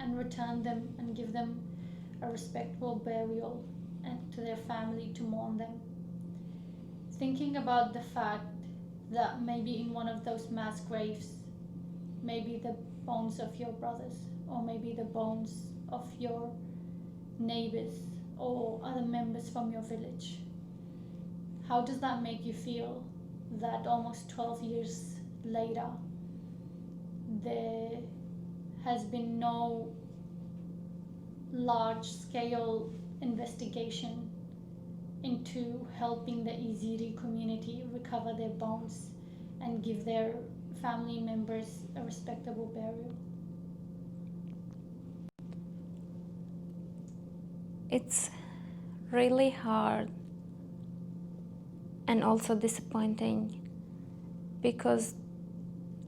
and return them and give them a respectful burial and to their family to mourn them. Thinking about the fact that maybe in one of those mass graves, maybe the bones of your brothers, or maybe the bones of your neighbors or other members from your village, how does that make you feel that almost 12 years later there has been no large-scale investigation into helping the Yazidi community recover their bones and give their family members a respectable burial? It's really hard and also disappointing, because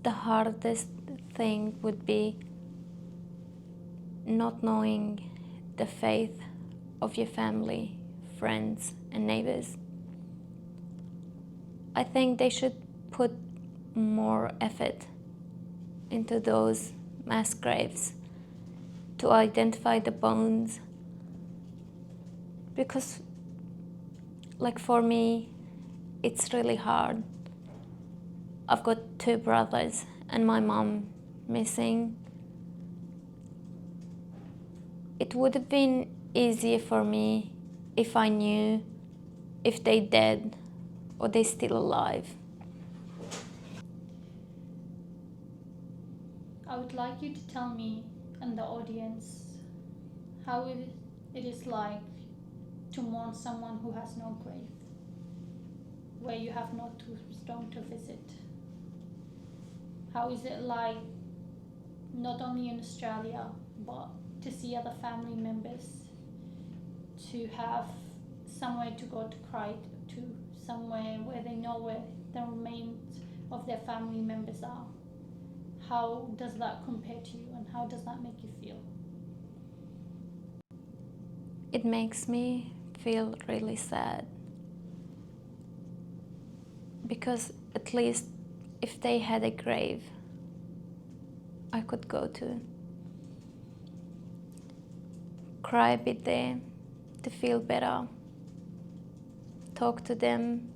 the hardest thing would be not knowing the faith of your family, friends, and neighbors. I think they should put more effort into those mass graves to identify the bones, because like for me, it's really hard. I've got 2 brothers and my mom missing. It would have been easier for me if I knew if they dead or they still alive. I would like you to tell me and the audience how it is like to mourn someone who has no grave, where you have no tombstone to visit. How is it like, not only in Australia, but to see other family members, to have somewhere to go to cry to, somewhere where they know where the remains of their family members are? How does that compare to you, and how does that make you feel? It makes me feel really sad, because at least if they had a grave I could go to, cry a bit there to feel better, talk to them,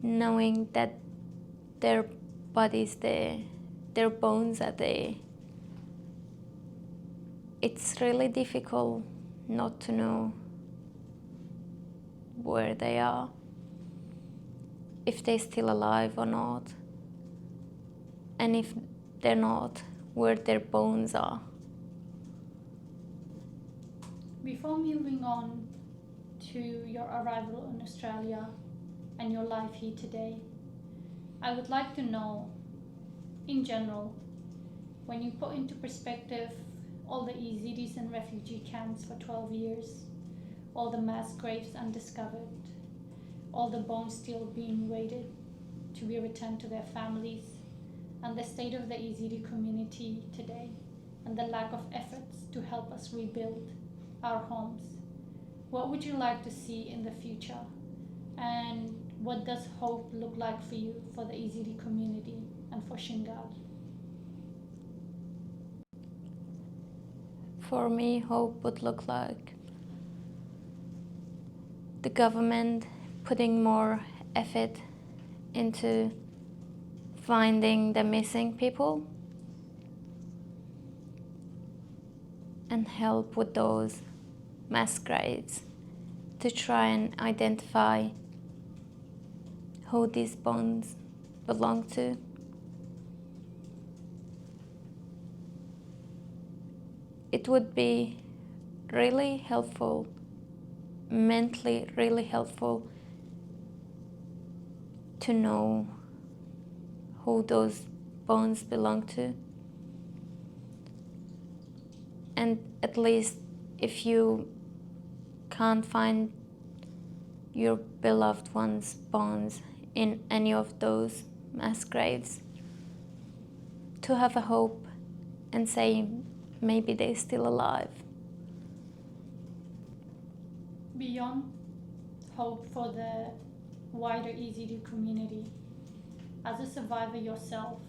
knowing that their bodies, their bones are there. It's really difficult not to know where they are, if they're still alive or not, and if they're not, where their bones are. Before moving on to your arrival in Australia and your life here today, I would like to know, in general, when you put into perspective all the Yazidis in refugee camps for 12 years, all the mass graves undiscovered, all the bones still being waited to be returned to their families, and the state of the Yazidi community today, and the lack of efforts to help us rebuild our homes, what would you like to see in the future? And what does hope look like for you, for the Yazidi community, and for Shingal? For me, hope would look like the government putting more effort into finding the missing people and help with those mass graves to try and identify who these bones belong to. It would be really helpful, mentally really helpful, to know who those bones belong to. And at least if you can't find your beloved one's bones in any of those mass graves, to have a hope and say maybe they're still alive. Beyond hope for the wider Yazidi community, as a survivor yourself,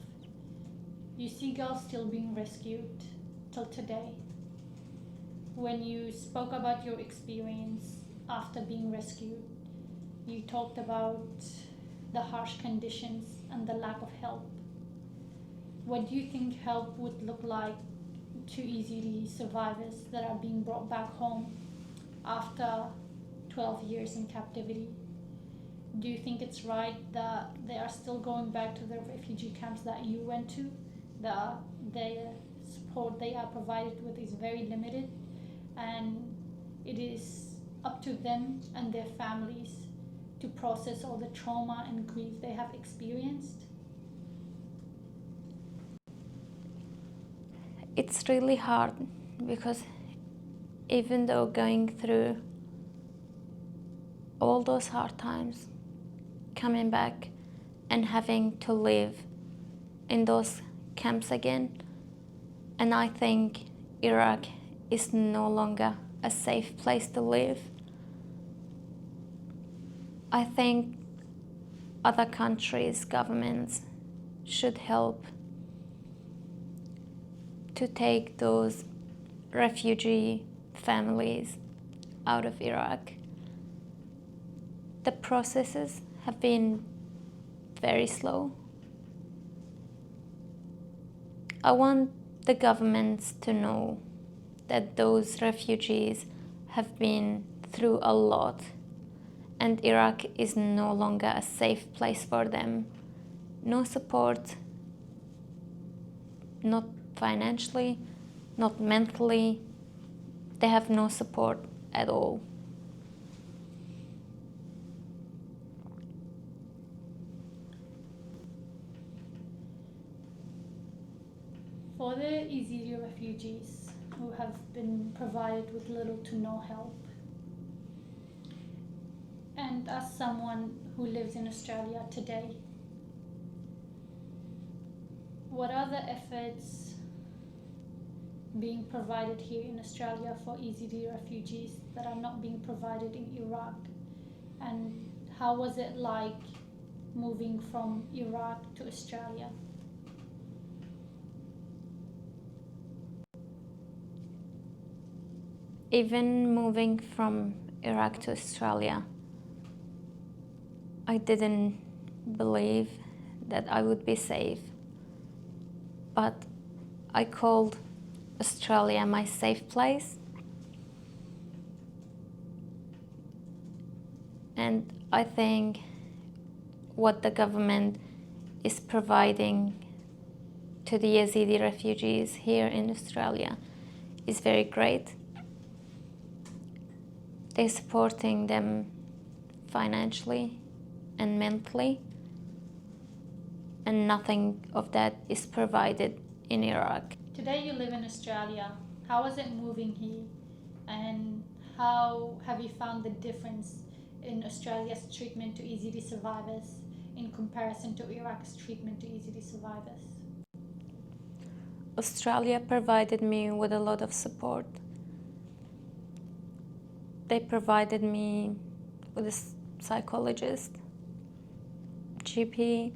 you see girls still being rescued till today. When you spoke about your experience after being rescued, you talked about the harsh conditions and the lack of help. What do you think help would look like to Yazidi survivors that are being brought back home after 12 years in captivity? Do you think it's right that they are still going back to the refugee camps that you went to? The support they are provided with is very limited, and it is up to them and their families to process all the trauma and grief they have experienced. It's really hard because even though going through all those hard times, coming back and having to live in those camps again, and I think Iraq is no longer a safe place to live. I think other countries' governments should help to take those refugee families out of Iraq. The processes have been very slow. I want the governments to know that those refugees have been through a lot, and Iraq is no longer a safe place for them. No support, not financially, not mentally. They have no support at all. For the Yazidi refugees who have been provided with little to no help, and as someone who lives in Australia today, what are the efforts being provided here in Australia for Yazidi refugees that are not being provided in Iraq? And how was it like moving from Iraq to Australia? Even moving from Iraq to Australia, I didn't believe that I would be safe. But I called Australia my safe place. And I think what the government is providing to the Yazidi refugees here in Australia is very great. They're supporting them financially and mentally, and nothing of that is provided in Iraq. Today you live in Australia. How is it moving here? And how have you found the difference in Australia's treatment to Yazidi survivors in comparison to Iraq's treatment to Yazidi survivors? Australia provided me with a lot of support. They provided me with a psychologist, GP.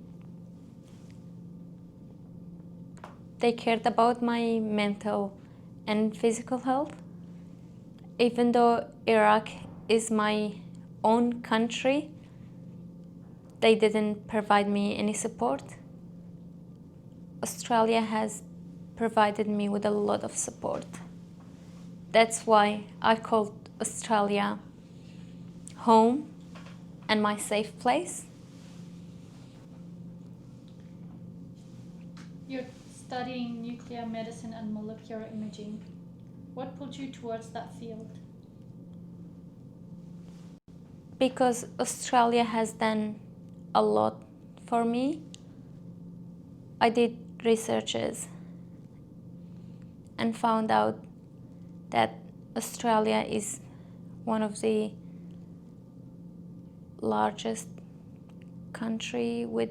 They cared about my mental and physical health. Even though Iraq is my own country, they didn't provide me any support. Australia has provided me with a lot of support. That's why I called Australia home and my safe place. You're studying nuclear medicine and molecular imaging. What pulled you towards that field? Because Australia has done a lot for me. I did researches and found out that Australia is one of the largest country with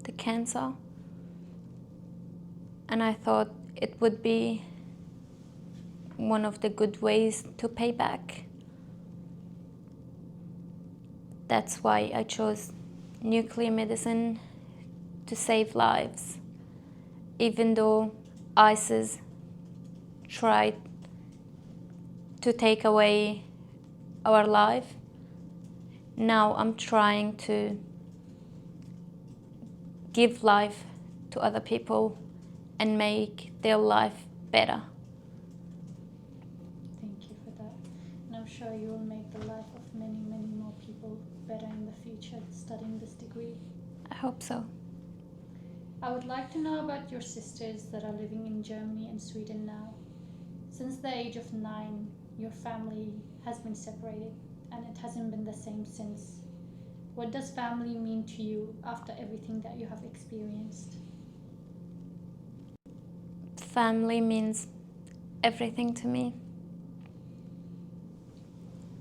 the cancer, and I thought it would be one of the good ways to pay back. That's why I chose nuclear medicine to save lives. Even though ISIS tried to take away our life, now I'm trying to give life to other people and make their life better. Thank you for that. And I'm sure you will make the life of many, many more people better in the future studying this degree. I hope so. I would like to know about your sisters that are living in Germany and Sweden now. Since the age of 9, your family has been separated and it hasn't been the same since. What does family mean to you after everything that you have experienced? Family means everything to me.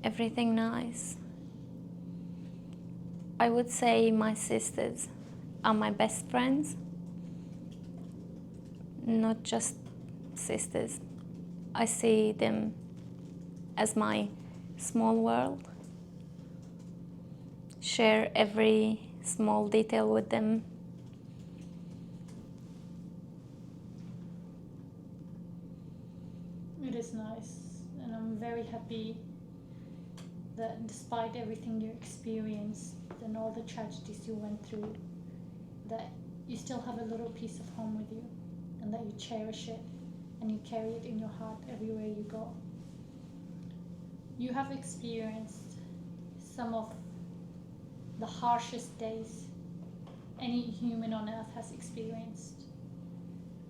Everything nice. I would say my sisters are my best friends. Not just sisters. I see them as my small world. Share every small detail with them. It is nice, and I'm very happy that despite everything you experienced and all the tragedies you went through, that you still have a little piece of home with you and that you cherish it and you carry it in your heart everywhere you go. You have experienced some of the harshest days any human on earth has experienced.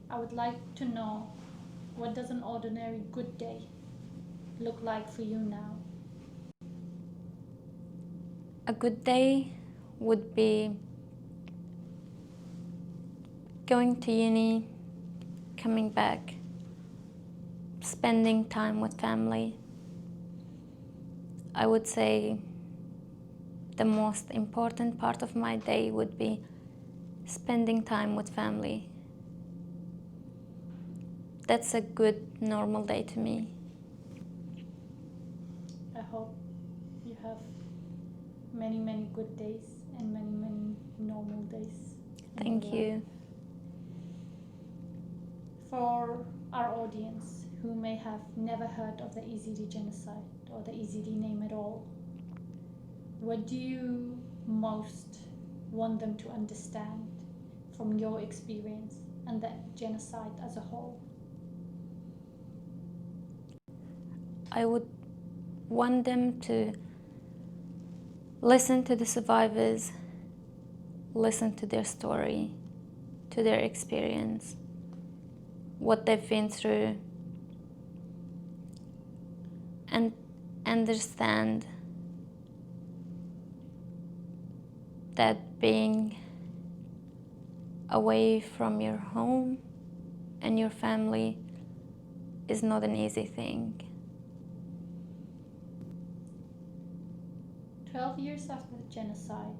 I would like to know, what does an ordinary good day look like for you now? A good day would be going to uni, coming back, spending time with family. I would say the most important part of my day would be spending time with family. That's a good, normal day to me. I hope you have many, many good days and many, many normal days. Thank you. For our audience who may have never heard of the Yazidi genocide or the Yazidi name at all, what do you most want them to understand from your experience and the genocide as a whole? I would want them to listen to the survivors, listen to their story, to their experience, what they've been through, and understand that being away from your home and your family is not an easy thing. 12 years after the genocide,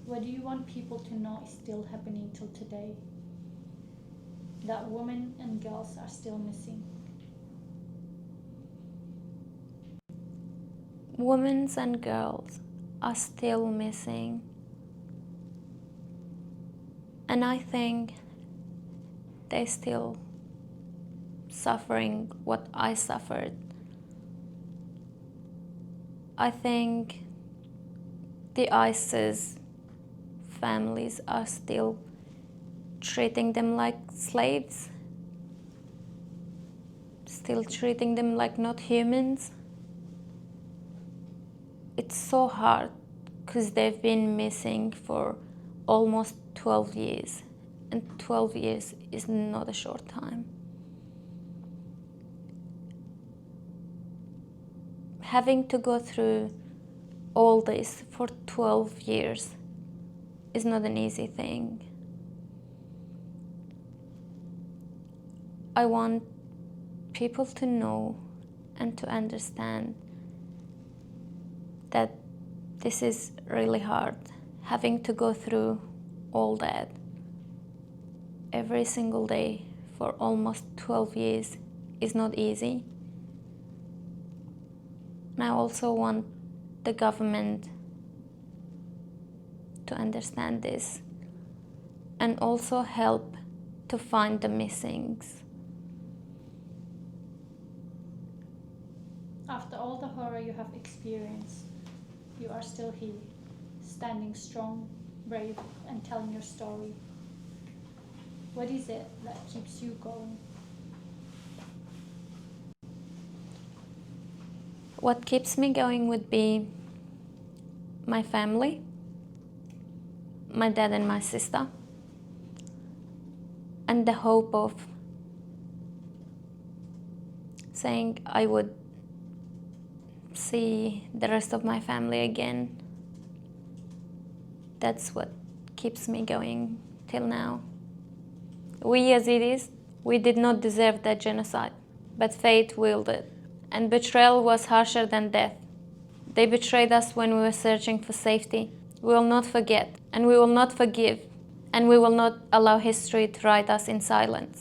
what do you want people to know is still happening till today? That women and girls are still missing. Women and girls are still missing. And I think they're still suffering what I suffered. I think the ISIS families are still treating them like slaves, still treating them like not humans. It's so hard because they've been missing for almost 12 years, and 12 years is not a short time. Having to go through all this for 12 years is not an easy thing. I want people to know and to understand that this is really hard. Having to go through all that every single day for almost 12 years is not easy. And I also want the government to understand this and also help to find the missings. After all the horror you have experienced, you are still here, standing strong, brave, and telling your story. What is it that keeps you going? What keeps me going would be my family, my dad and my sister, and the hope of saying I would see the rest of my family again. That's what keeps me going till now. We Yazidis, we did not deserve that genocide, but fate willed it. And betrayal was harsher than death. They betrayed us when we were searching for safety. We will not forget, and we will not forgive, and we will not allow history to write us in silence.